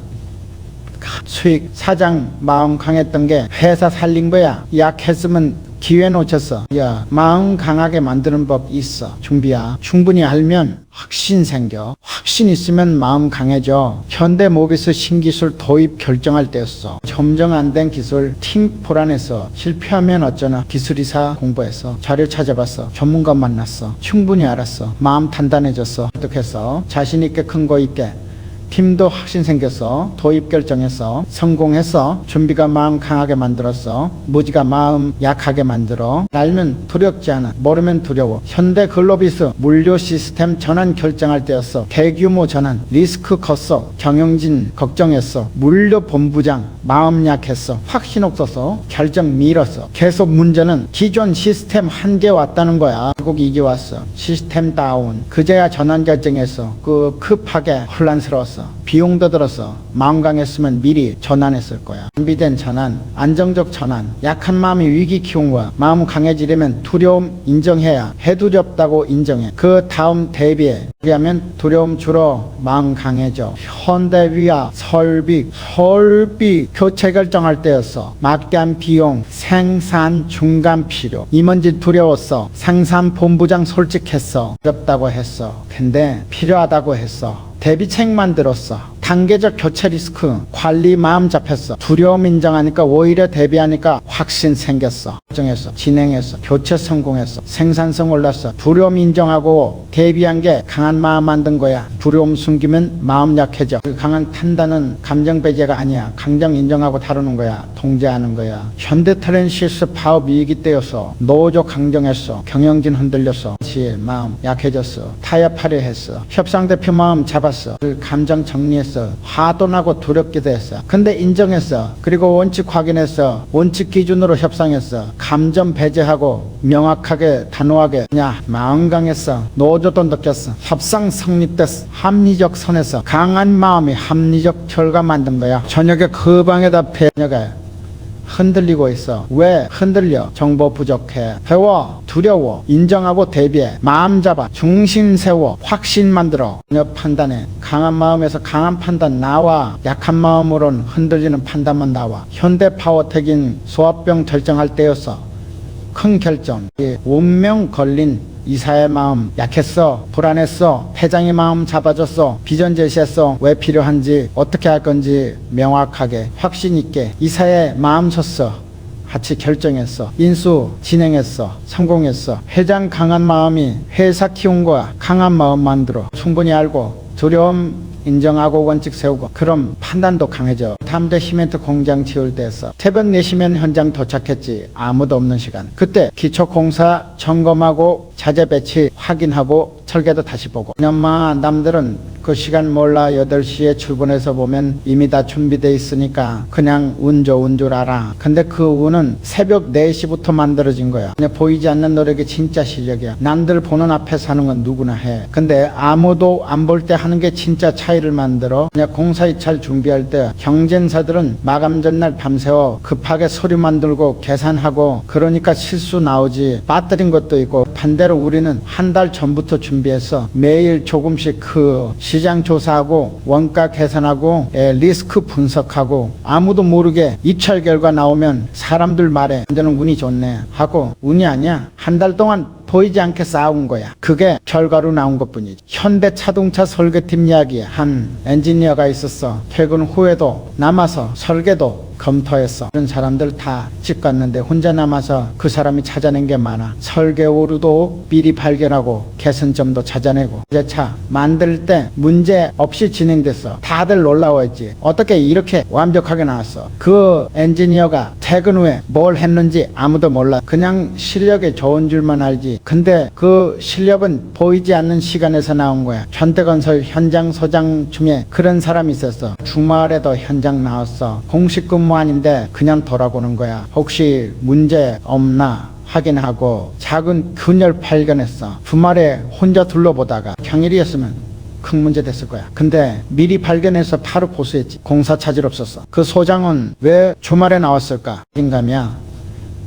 수익. 사장 마음 강했던 게 회사 살린 거야. 약했으면 기회 놓쳤어. 야, 마음 강하게 만드는 법 있어. 준비야. 충분히 알면 확신 생겨. 확신 있으면 마음 강해져. 현대모비스 신기술 도입 결정할 때였어. 점정 안 된 기술 팀 불안했어. 실패하면 어쩌나. 기술이사 공부했어. 자료 찾아봤어. 전문가 만났어. 충분히 알았어. 마음 단단해졌어. 어떡했어? 자신 있게 큰 거 있게. 팀도 확신 생겼어. 도입 결정했어. 성공했어. 준비가 마음 강하게 만들었어. 무지가 마음 약하게 만들어. 알면 두렵지 않아. 모르면 두려워. 현대 글로비스 물류 시스템 전환 결정할 때였어. 대규모 전환. 리스크 컸어. 경영진 걱정했어. 물류 본부장 마음 약했어. 확신 없어서 결정 미뤘어. 계속 문제는 기존 시스템 한계 왔다는 거야. 결국 이게 왔어. 시스템 다운. 그제야 전환 결정했어. 급하게 혼란스러웠어. 비용도 들었어. 마음 강했으면 미리 전환했을 거야. 준비된 전환, 안정적 전환. 약한 마음이 위기 키운 거야. 마음 강해지려면 두려움 인정해야. 해두렵다고 인정해. 그 다음 대비해. 그러면 두려움 줄어. 마음 강해져. 현대위아 설비 교체 결정할 때였어. 막대한 비용, 생산 중간 필요. 임원진 두려웠어. 생산 본부장 솔직했어. 어렵다고 했어. 근데 필요하다고 했어. 대비책 만들었어. 단계적 교체 리스크 관리 마음 잡혔어. 두려움 인정하니까 오히려 대비하니까 확신 생겼어. 결정했어. 진행했어. 교체 성공했어. 생산성 올랐어. 두려움 인정하고 대비한 게 강한 마음 만든 거야. 두려움 숨기면 마음 약해져. 그 강한 판단은 감정 배제가 아니야. 감정 인정하고 다루는 거야. 통제하는 거야. 현대트랜시스 파업 위기 때였어. 노조 강정했어. 경영진 흔들렸어. 마음 약해졌어. 타협하려 했어. 협상대표 마음 잡았어. 그 감정 정리했어. 화도 나고 두렵기도 했어. 근데 인정했어. 그리고 원칙 확인했어. 원칙 기준으로 협상했어. 감정 배제하고 명확하게 단호하게. 야, 마음 강했어. 노조도 느꼈어. 협상 성립됐어. 합리적 선에서 강한 마음이 합리적 결과 만든 거야. 저녁에 그 방에다 저녁에 흔들리고 있어. 왜 흔들려? 정보 부족해. 배워. 두려워. 인정하고 대비해. 마음 잡아. 중심 세워. 확신 만들어. 판단해. 강한 마음에서 강한 판단 나와. 약한 마음으로는 흔들리는 판단만 나와. 현대 파워텍인 소화병 결정할 때였어. 큰 결정. 운명 걸린 이사의 마음 약했어. 불안했어. 회장의 마음 잡아줬어. 비전 제시했어. 왜 필요한지 어떻게 할 건지 명확하게 확신 있게 이사의 마음 줬어. 같이 결정했어. 인수 진행했어. 성공했어. 회장 강한 마음이 회사 키운 거야. 강한 마음 만들어. 충분히 알고 두려움 인정하고 원칙 세우고. 그럼 판단도 강해져. 담대 시멘트 공장 지을 때였어. 새벽 4시면 현장 도착했지. 아무도 없는 시간. 그때 기초공사 점검하고 자재 배치 확인하고 설계도 다시 보고. 엄마 남들은 그 시간 몰라 8시에 출근해서 보면 이미 다 준비돼 있으니까 그냥 운 좋은 줄 알아. 근데 그 운은 새벽 4시부터 만들어진 거야. 그냥 보이지 않는 노력이 진짜 실력이야. 남들 보는 앞에 사는 건 누구나 해. 근데 아무도 안 볼 때 하는 게 진짜 차이를 만들어. 그냥 공사입찰 준비할 때 경쟁사들은 마감 전날 밤새워 급하게 서류 만들고 계산하고 그러니까 실수 나오지. 빠뜨린 것도 있고, 반대로 우리는 한 달 전부터 준비해서 매일 조금씩 그 시장 조사하고 원가 계산하고 리스크 분석하고 아무도 모르게 입찰 결과 나오면 사람들 말에 너는 운이 좋네 하고, 운이 아니야. 한 달 동안 보이지 않게 쌓아온 거야. 그게 결과로 나온 것뿐이지. 현대자동차 설계팀 이야기에 한 엔지니어가 있었어. 퇴근 후에도 남아서 설계도 검토했어. 그런 사람들 다 집 갔는데 혼자 남아서 그 사람이 찾아낸 게 많아. 설계 오류도 미리 발견하고 개선점도 찾아내고. 이제 차 만들 때 문제 없이 진행됐어. 다들 놀라워했지. 어떻게 이렇게 완벽하게 나왔어. 그 엔지니어가 퇴근 후에 뭘 했는지 아무도 몰라. 그냥 실력이 좋은 줄만 알지. 근데 그 실력은 보이지 않는 시간에서 나온 거야. 현대건설 현장 소장 중에 그런 사람이 있었어. 주말에도 현장 나왔어. 공식 근무 아닌데 그냥 돌아보는 거야. 혹시 문제 없나 확인하고 작은 균열 발견했어. 주말에 혼자 둘러보다가 평일이었으면 큰 문제 됐을 거야. 근데 미리 발견해서 바로 보수했지. 공사 차질 없었어. 그 소장은 왜 주말에 나왔을까? 인감이야.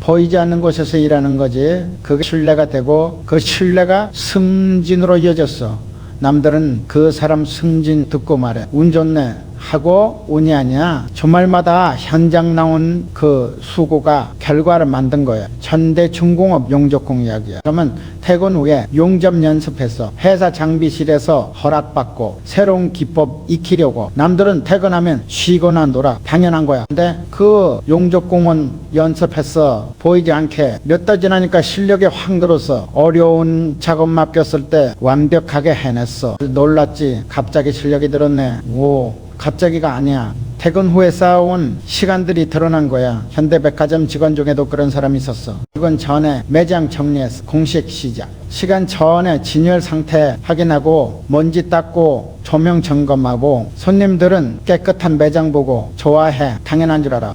보이지 않는 곳에서 일하는 거지. 그게 신뢰가 되고 그 신뢰가 승진으로 이어졌어. 남들은 그 사람 승진 듣고 말해. 운 좋네 하고 운이 아니야. 주말마다 현장 나온 그 수고가 결과를 만든 거야. 현대중공업 용접공 이야기야. 그러면 퇴근 후에 용접 연습해서 회사 장비실에서 허락받고 새로운 기법 익히려고. 남들은 퇴근하면 쉬거나 놀아. 당연한 거야. 근데 그 용접공은 연습해서 보이지 않게 몇 달 지나니까 실력이 확 늘어서 어려운 작업 맡겼을 때 완벽하게 해냈어. 놀랐지. 갑자기 실력이 늘었네. 오, 갑자기가 아니야. 퇴근 후에 쌓아온 시간들이 드러난 거야. 현대백화점 직원 중에도 그런 사람이 있었어. 이건 전에 매장 정리했어. 공식 시작. 시간 전에 진열 상태 확인하고 먼지 닦고 조명 점검하고. 손님들은 깨끗한 매장 보고 좋아해. 당연한 줄 알아.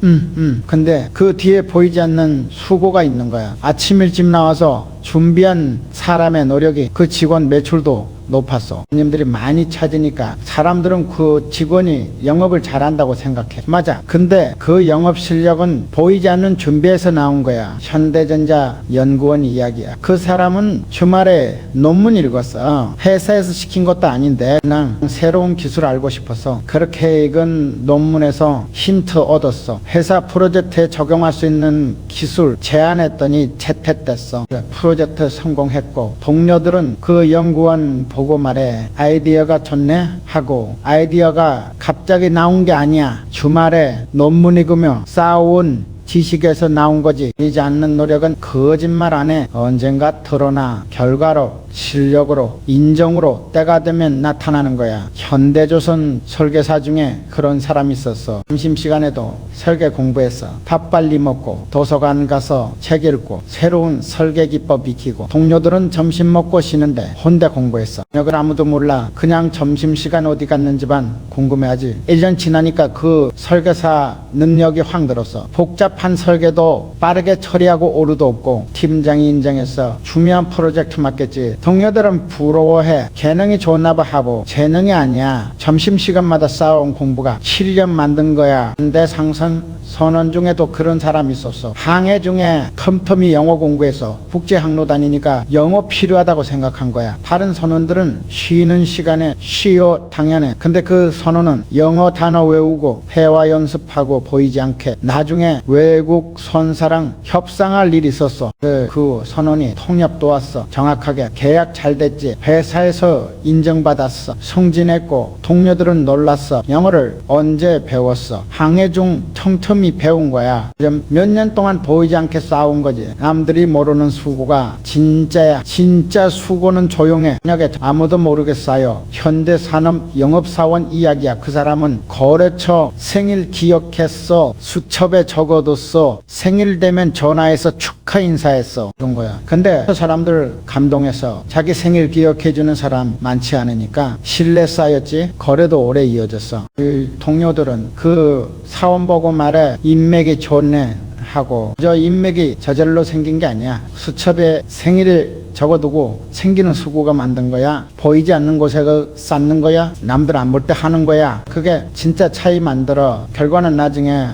근데 그 뒤에 보이지 않는 수고가 있는 거야. 아침 일찍 나와서 준비한 사람의 노력이 그 직원 매출도 높았어. 손님들이 많이 찾으니까 사람들은 그 직원이 영업을 잘한다고 생각해. 맞아. 근데 그 영업 실력은 보이지 않는 준비에서 나온 거야. 현대전자 연구원 이야기야. 그 사람은 주말에 논문 읽었어. 회사에서 시킨 것도 아닌데 그냥 새로운 기술 알고 싶어서 그렇게 읽은 논문에서 힌트 얻었어. 회사 프로젝트에 적용할 수 있는 기술 제안했더니 채택됐어. 프로젝트 성공했고 동료들은 그 연구원 보고 말해. 아이디어가 좋네 하고. 아이디어가 갑자기 나온 게 아니야. 주말에 논문 읽으며 쌓아온 지식에서 나온 거지. 보이지 않는 노력은 거짓말 안 해. 언젠가 드러나. 결과로, 실력으로, 인정으로 때가 되면 나타나는 거야. 현대조선 설계사 중에 그런 사람이 있었어. 점심시간에도 설계 공부했어. 밥 빨리 먹고 도서관 가서 책 읽고 새로운 설계 기법 익히고. 동료들은 점심 먹고 쉬는데 혼자 공부했어. 저녁을 아무도 몰라. 그냥 점심시간 어디 갔는지만 궁금해하지. 1년 지나니까 그 설계사 능력이 확 늘었어. 복잡한 설계도 빠르게 처리하고 오류도 없고. 팀장이 인정했어. 중요한 프로젝트 맡겠지. 동료들은 부러워해. 재능이 좋나봐 하고. 재능이 아니야. 점심시간마다 쌓아온 공부가 7년 만든 거야. 근데 상선 선원 중에도 그런 사람이 있었어. 항해 중에 틈틈이 영어 공부해서 국제항로 다니니까 영어 필요하다고 생각한 거야. 다른 선원들은 쉬는 시간에 쉬어 당연해. 근데 그 선원은 영어 단어 외우고 회화 연습하고 보이지 않게. 나중에 외국 선사랑 협상할 일이 있었어. 그 선원이 통역 도왔어. 정확하게 계약 잘 됐지. 회사에서 인정받았어. 승진했고 동료들은 놀랐어. 영어를 언제 배웠어? 항해 중 틈틈이 배운 거야. 몇 년 동안 보이지 않게 쌓아온 거지. 남들이 모르는 수고가 진짜야. 진짜 수고는 조용해. 만약에 아무도 모르겠어요. 현대산업 영업사원 이야기야. 그 사람은 거래처 생일 기억했어. 수첩에 적어도 줬어. 생일 되면 전화해서 축하 인사했어. 그런 거야. 근데 그 사람들 감동해서 자기 생일 기억해주는 사람 많지 않으니까 신뢰 쌓였지. 거래도 오래 이어졌어. 그 동료들은 그 사원 보고 말해 인맥이 좋네 하고, 저 인맥이 저절로 생긴 게 아니야. 수첩에 생일을 적어두고 챙기는 수고가 만든 거야. 보이지 않는 곳에 쌓는 거야. 남들 안 볼 때 하는 거야. 그게 진짜 차이 만들어. 결과는 나중에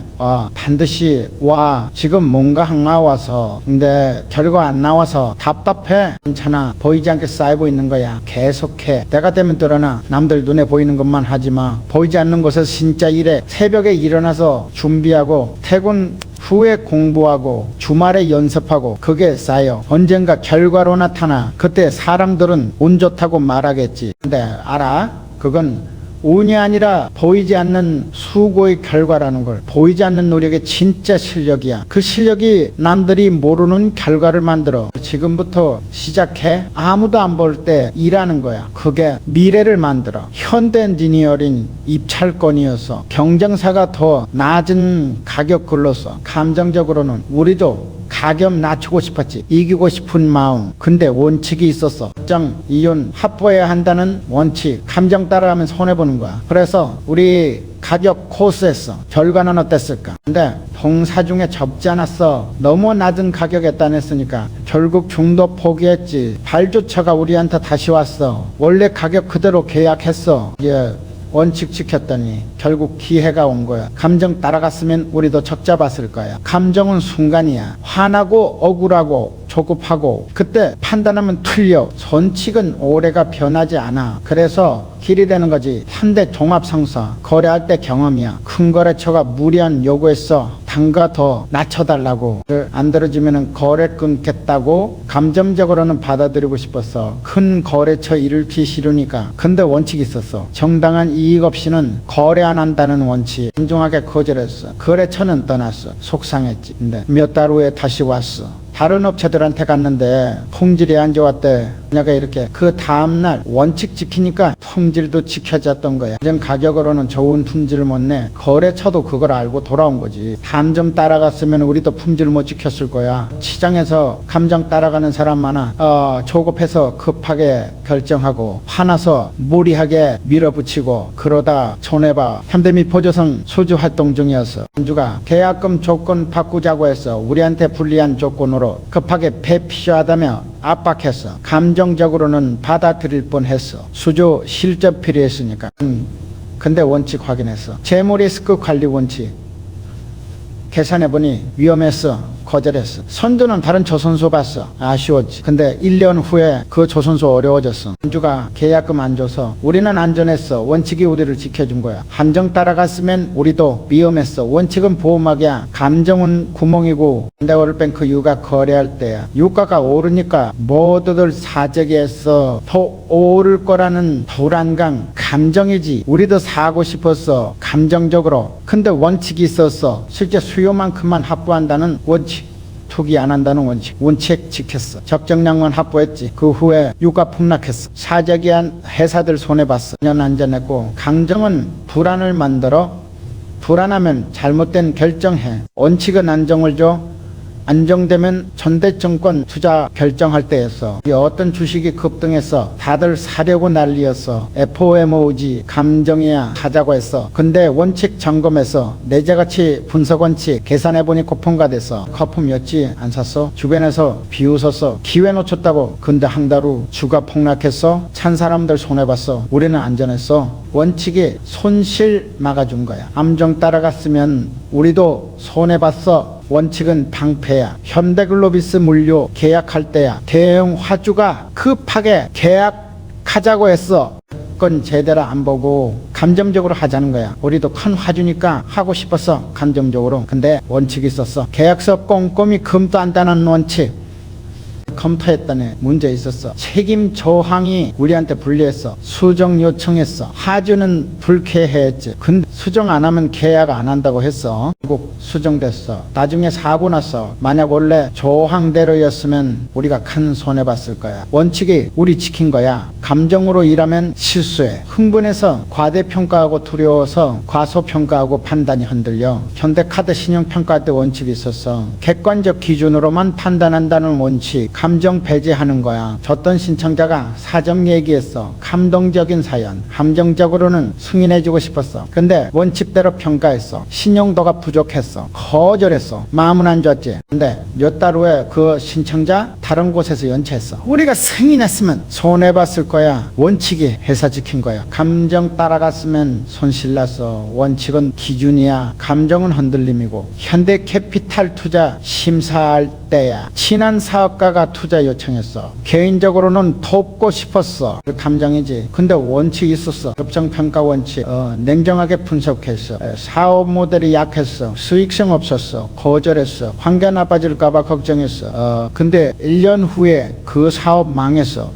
반드시 와. 지금 뭔가 안 나와서, 근데 결과 안 나와서 답답해. 괜찮아. 보이지 않게 쌓이고 있는 거야. 계속해. 때가 되면 드러나. 남들 눈에 보이는 것만 하지 마. 보이지 않는 곳에서 진짜 일해. 새벽에 일어나서 준비하고 퇴근 후에 공부하고 주말에 연습하고, 그게 쌓여. 언젠가 결과로 나타나. 그때 사람들은 운 좋다고 말하겠지. 근데 알아? 그건 운이 아니라 보이지 않는 수고의 결과라는 걸. 보이지 않는 노력의 진짜 실력이야. 그 실력이 남들이 모르는 결과를 만들어. 지금부터 시작해. 아무도 안 볼 때 일하는 거야. 그게 미래를 만들어. 현대 엔지니어링 입찰권이어서 경쟁사가 더 낮은 가격 걸렀어. 감정적으로는 우리도 가격 낮추고 싶었지. 이기고 싶은 마음. 근데 원칙이 있었어. 결정, 이윤 확보해야 한다는 원칙. 감정 따라가면 손해보는 거야. 그래서 우리 가격 코스했어. 결과는 어땠을까? 근데 동사 중에 접지 않았어. 너무 낮은 가격에 따냈으니까 결국 중도 포기했지. 발주처가 우리한테 다시 왔어. 원래 가격 그대로 계약했어. 원칙 지켰더니 결국 기회가 온 거야. 감정 따라갔으면 우리도 적자 봤을 거야. 감정은 순간이야. 화나고 억울하고 조급하고, 그때 판단하면 틀려. 원칙은 오래가 변하지 않아. 그래서 길이 되는 거지. 현대 종합상사 거래할 때 경험이야. 큰 거래처가 무리한 요구했어. 단가 더 낮춰달라고. 안 들어주면 거래 끊겠다고. 감정적으로는 받아들이고 싶었어. 큰 거래처 잃기 싫으니까. 근데 원칙이 있었어. 정당한 이익 없이는 거래 안 한다는 원칙. 신중하게 거절했어. 거래처는 떠났어. 속상했지. 근데 몇 달 후에 다시 왔어. 다른 업체들한테 갔는데 품질이 안 좋았대. 내가 이렇게 그 다음날 원칙 지키니까 품질도 지켜졌던 거야. 이전 가격으로는 좋은 품질을 못 내. 거래처도 그걸 알고 돌아온 거지. 감정 따라갔으면 우리도 품질 못 지켰을 거야. 시장에서 감정 따라가는 사람 많아. 조급해서 급하게 결정하고, 화나서 무리하게 밀어붙이고, 그러다 손해봐. 현대미 포조선 수주 활동 중이었어. 현주가 계약금 조건 바꾸자고 했어. 우리한테 불리한 조건으로. 급하게 배 필요하다며 압박했어. 감정적으로는 받아들일 뻔했어. 수주 실적 필요했으니까. 근데 원칙 확인했어. 재무 리스크 관리 원칙 계산해보니 위험했어. 거절했어. 선두는 다른 조선소 봤어. 아쉬웠지. 근데 1년 후에 그 조선소 어려워졌어. 현주가 계약금 안 줘서 우리는 안전했어. 원칙이 우리를 지켜준 거야. 감정 따라갔으면 우리도 위험했어. 원칙은 보호막이야. 감정은 구멍이고. 현대오일뱅크 유가 거래할 때야. 유가가 오르니까 모두들 사재기했어. 더 오를 거라는 불안감, 감정이지. 우리도 사고 싶었어. 감정적으로. 근데 원칙이 있었어. 실제 수요만큼만 확보한다는 원칙. 투기 안 한다는 원칙 지켰어. 적정량만 확보했지. 그 후에 유가 폭락했어. 사재기한 회사들 손해봤어. 년 안전했고. 감정은 불안을 만들어. 불안하면 잘못된 결정해. 원칙은 안정을 줘. 안정되면 전대증권 투자 결정할 때였어. 어떤 주식이 급등했어. 다들 사려고 난리였어. FOMOG 감정이야 하자고 했어. 근데 원칙 점검해서 내재가치 분석 원칙 계산해보니 고품가 됐어. 거품이었지. 안 샀어. 주변에서 비웃었어. 기회 놓쳤다고. 근데 한 달 후 주가 폭락했어. 찬 사람들 손해봤어. 우리는 안전했어. 원칙이 손실 막아준 거야. 감정 따라갔으면 우리도 손해봤어. 원칙은 방패야. 현대글로비스 물류 계약할 때야. 대형 화주가 급하게 계약하자고 했어. 건 제대로 안 보고 감정적으로 하자는 거야. 우리도 큰 화주니까 하고 싶었어. 감정적으로. 근데 원칙이 있었어. 계약서 꼼꼼히 검토한다는 원칙. 검토했더니 문제 있었어. 책임 조항이 우리한테 불리했어. 수정 요청했어. 하주는 불쾌해했지. 근데 수정 안 하면 계약 안 한다고 했어. 결국 수정됐어. 나중에 사고 났어. 만약 원래 조항대로였으면 우리가 큰 손해봤을 거야. 원칙이 우리 지킨 거야. 감정으로 일하면 실수해. 흥분해서 과대평가하고 두려워서 과소평가하고 판단이 흔들려. 현대카드 신용평가할 때 원칙이 있었어. 객관적 기준으로만 판단한다는 원칙. 감정 배제하는 거야. 줬던 신청자가 사정 얘기했어. 감동적인 사연. 감정적으로는 승인해주고 싶었어. 근데 원칙대로 평가했어. 신용도가 부족했어. 거절했어. 마음은 안 좋았지. 근데 몇 달 후에 그 신청자 다른 곳에서 연체했어. 우리가 승인했으면 손해봤을 거야. 원칙이 회사 지킨 거야. 감정 따라갔으면 손실났어. 원칙은 기준이야. 감정은 흔들림이고. 현대캐피탈 투자 심사할 때야. 친한 사업가가 투자 요청했어. 개인적으로는 돕고 싶었어. 그 감정이지. 근데 원칙이 있었어. 협정평가 원칙. 냉정하게 분석했어. 사업 모델이 약했어. 수익성 없었어. 거절했어. 환경 나빠질까봐 걱정했어. 근데 1년 후에 그 사업 망했어.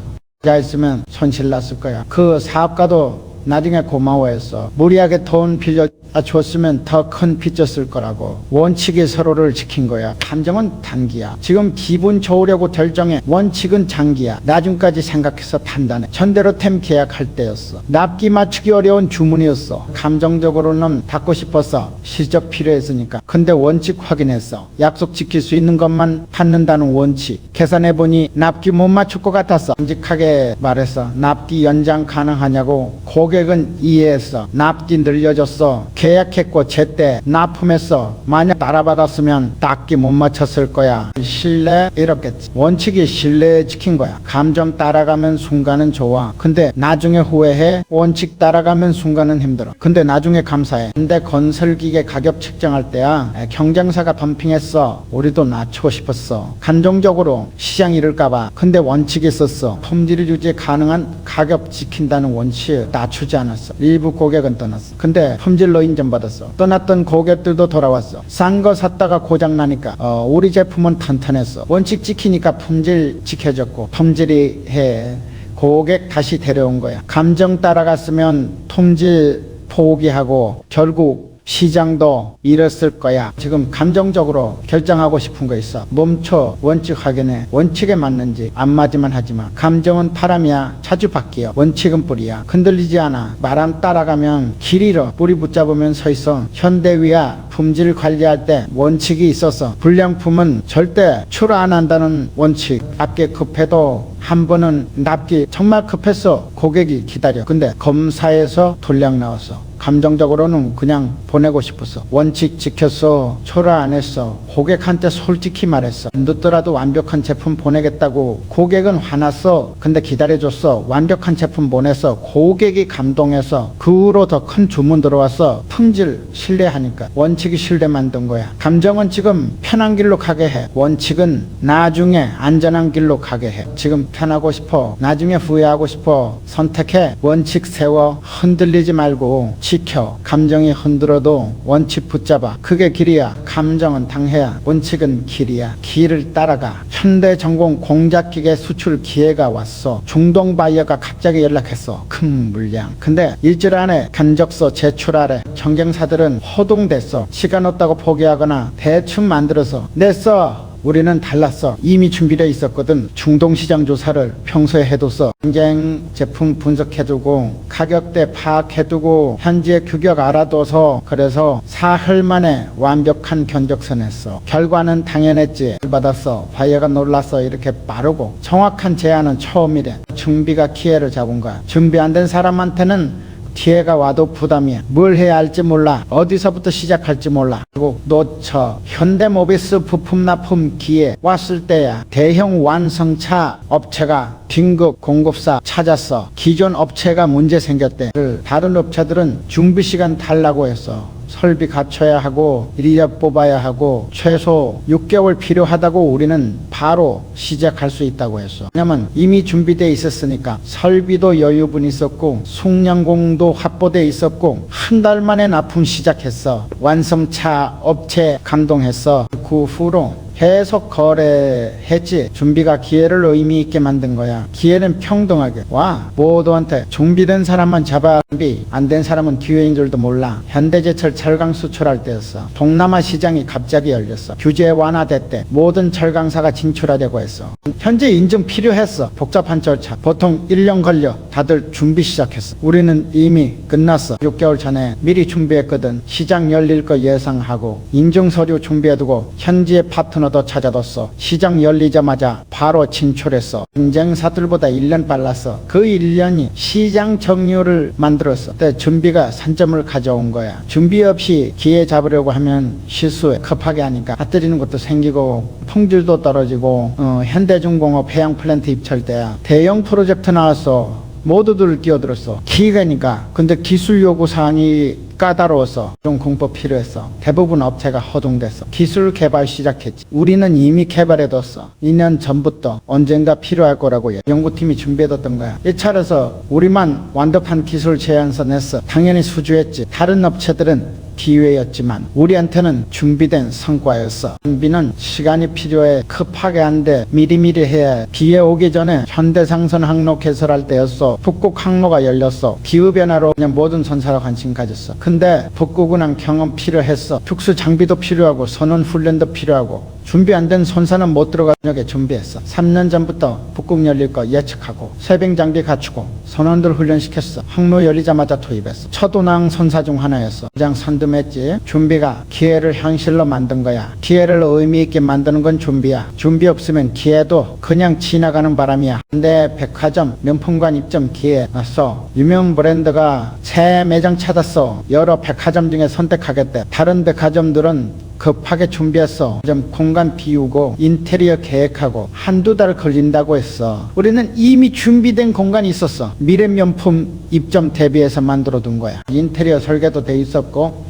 했으면 손실 났을 거야. 그 사업가도 나중에 고마워했어. 무리하게 돈 빌려줬으면 더 큰 빚졌을 거라고. 원칙이 서로를 지킨 거야. 감정은 단기야. 지금 기분 좋으려고 결정해. 원칙은 장기야. 나중까지 생각해서 판단해. 전대로템 계약할 때였어. 납기 맞추기 어려운 주문이었어. 감정적으로는 받고 싶었어. 실적 필요했으니까. 근데 원칙 확인했어. 약속 지킬 수 있는 것만 받는다는 원칙. 계산해보니 납기 못 맞출 것 같았어. 정직하게 말했어. 납기 연장 가능하냐고. 고객은 이해했어. 납기 늘려줬어. 계약했고 제때 납품했어. 만약 따라받았으면 납기 못 맞췄을 거야. 신뢰 잃었겠지. 원칙이 신뢰 지킨 거야. 감정 따라가면 순간은 좋아. 근데 나중에 후회해. 원칙 따라가면 순간은 힘들어. 근데 나중에 감사해. 근데 건설기계 가격 책정할 때야. 경쟁사가 덤핑했어. 우리도 낮추고 싶었어. 감정적으로 시장 잃을까봐. 근데 원칙이 있었어. 품질 유지 가능한 가격 지킨다는 원칙 낮추지 않았어. 일부 고객은 떠났어. 근데 품질로 인정받았어. 떠났던 고객들도 돌아왔어. 싼 거 샀다가 고장나니까 우리 제품은 탄탄했어. 원칙 지키니까 품질 지켜졌고 품질이 해. 고객 다시 데려온 거야. 감정 따라갔으면 품질 포기하고 결국 시장도 잃었을 거야. 지금 감정적으로 결정하고 싶은 거 있어. 멈춰. 원칙 확인해. 원칙에 맞는지 안 맞으면 하지마. 감정은 바람이야. 자주 바뀌어. 원칙은 뿌리야. 흔들리지 않아. 바람 따라가면 길 잃어. 뿌리 붙잡으면 서 있어. 현대위야. 품질 관리할 때 원칙이 있어서 불량품은 절대 출하 안 한다는 원칙. 납기 급해도 한 번은 납기 정말 급했어. 고객이 기다려. 근데 검사에서 돌량 나왔어. 감정적으로는 그냥 보내고 싶었어. 원칙 지켰어. 초라 안 했어. 고객한테 솔직히 말했어. 늦더라도 완벽한 제품 보내겠다고. 고객은 화났어. 근데 기다려줬어. 완벽한 제품 보내서 고객이 감동해서 그 후로 더 큰 주문 들어왔어. 품질 신뢰하니까. 원칙이 신뢰 만든 거야. 감정은 지금 편한 길로 가게 해. 원칙은 나중에 안전한 길로 가게 해. 지금 편하고 싶어. 나중에 후회하고 싶어. 선택해. 원칙 세워. 흔들리지 말고 지켜. 감정이 흔들어도 원칙 붙잡아. 그게 길이야. 감정은 당해야. 원칙은 길이야. 길을 따라가. 현대전공 공작기계 수출 기회가 왔어. 중동 바이어가 갑자기 연락했어. 큰 물량. 근데 일주일 안에 견적서 제출하래. 경쟁사들은 허둥댔어. 시간 없다고 포기하거나 대충 만들어서 냈어. 우리는 달랐어. 이미 준비되어 있었거든. 중동시장 조사를 평소에 해뒀어. 경쟁 제품 분석해두고 가격대 파악해두고 현지의 규격 알아둬서 그래서 사흘 만에 완벽한 견적서 냈어. 결과는 당연했지. 받았어. 바이어가 놀랐어. 이렇게 빠르고 정확한 제안은 처음이래. 준비가 기회를 잡은 거야. 준비 안 된 사람한테는 기회가 와도 부담이야. 뭘 해야 할지 몰라. 어디서부터 시작할지 몰라. 그리고 놓쳐. 현대모비스 부품 납품 기회 왔을 때야. 대형 완성차 업체가 긴급 공급사 찾았어. 기존 업체가 문제 생겼대. 다른 업체들은 준비 시간 달라고 했어. 설비 갖춰야 하고 인력 뽑아야 하고 최소 6개월 필요하다고 우리는 바로 시작할 수 있다고 했어. 왜냐면 이미 준비되어 있었으니까. 설비도 여유분 있었고 숙련공도 확보되어 있었고 한 달 만에 납품 시작했어. 완성차 업체 감동했어. 그 후로 계속 거래했지. 준비가 기회를 의미 있게 만든 거야. 기회는 평등하게 와. 모두한테 준비된 사람만 잡아. 준비 안 된 사람은 기회인 줄도 몰라. 현대제철 철강 수출할 때였어. 동남아 시장이 갑자기 열렸어. 규제 완화됐대. 모든 철강사가 진출하려고 했어. 현재 인증 필요했어. 복잡한 절차. 보통 1년 걸려. 다들 준비 시작했어. 우리는 이미 끝났어. 6개월 전에 미리 준비했거든. 시장 열릴 거 예상하고 인증 서류 준비해두고 현지의 파트너도 찾아뒀어. 시장 열리자마자 바로 진출했어. 경쟁사들보다 1년 빨랐어. 그 1년이 시장 정률을 만들었어. 그때 준비가 산점을 가져온 거야. 준비 없이 기회 잡으려고 하면 실수해. 급하게 하니까 핫뜨리는 것도 생기고 품질도 떨어지고 현대중공업 해양 플랜트 입찰 때야. 대형 프로젝트 나왔어. 모두들 끼어들었어. 기회니까. 근데 기술 요구 사항이 까다로워서 좀 공법 필요했어. 대부분 업체가 허둥댔어. 기술 개발 시작했지. 우리는 이미 개발해뒀어. 2년 전부터 언젠가 필요할 거라고 연구팀이 준비해뒀던 거야. 일차려서 우리만 완벽한 기술 제안서 냈어. 당연히 수주했지. 다른 업체들은 기회였지만 우리한테는 준비된 성과였어. 준비는 시간이 필요해. 급하게 안 돼. 미리미리 해야 해. 기회 오기 전에 현대상선 항로 개설할 때였어. 북극 항로가 열렸어. 기후변화로 그냥 모든 선사가 관심 가졌어. 근데 북극운항 경험 필요했어. 특수 장비도 필요하고 선원 훈련도 필요하고 준비 안 된 선사는 못 들어가게 준비했어. 3년 전부터 북극 열릴 거 예측하고 세병 장비 갖추고 선원들 훈련시켰어. 항로 열리자마자 투입했어. 첫 운항 선사 중 하나였어. 가장 선두했지. 준비가 기회를 현실로 만든 거야. 기회를 의미 있게 만드는 건 준비야. 준비 없으면 기회도 그냥 지나가는 바람이야. 근데 백화점 명품관 입점 기회 났어. 유명 브랜드가 새 매장 찾았어. 여러 백화점 중에 선택하겠대. 다른 백화점들은 급하게 준비했어. 좀 공간 비우고 인테리어 계획하고 한두 달 걸린다고 했어. 우리는 이미 준비된 공간이 있었어. 미래 명품 입점 대비해서 만들어 둔 거야. 인테리어 설계도 돼 있었고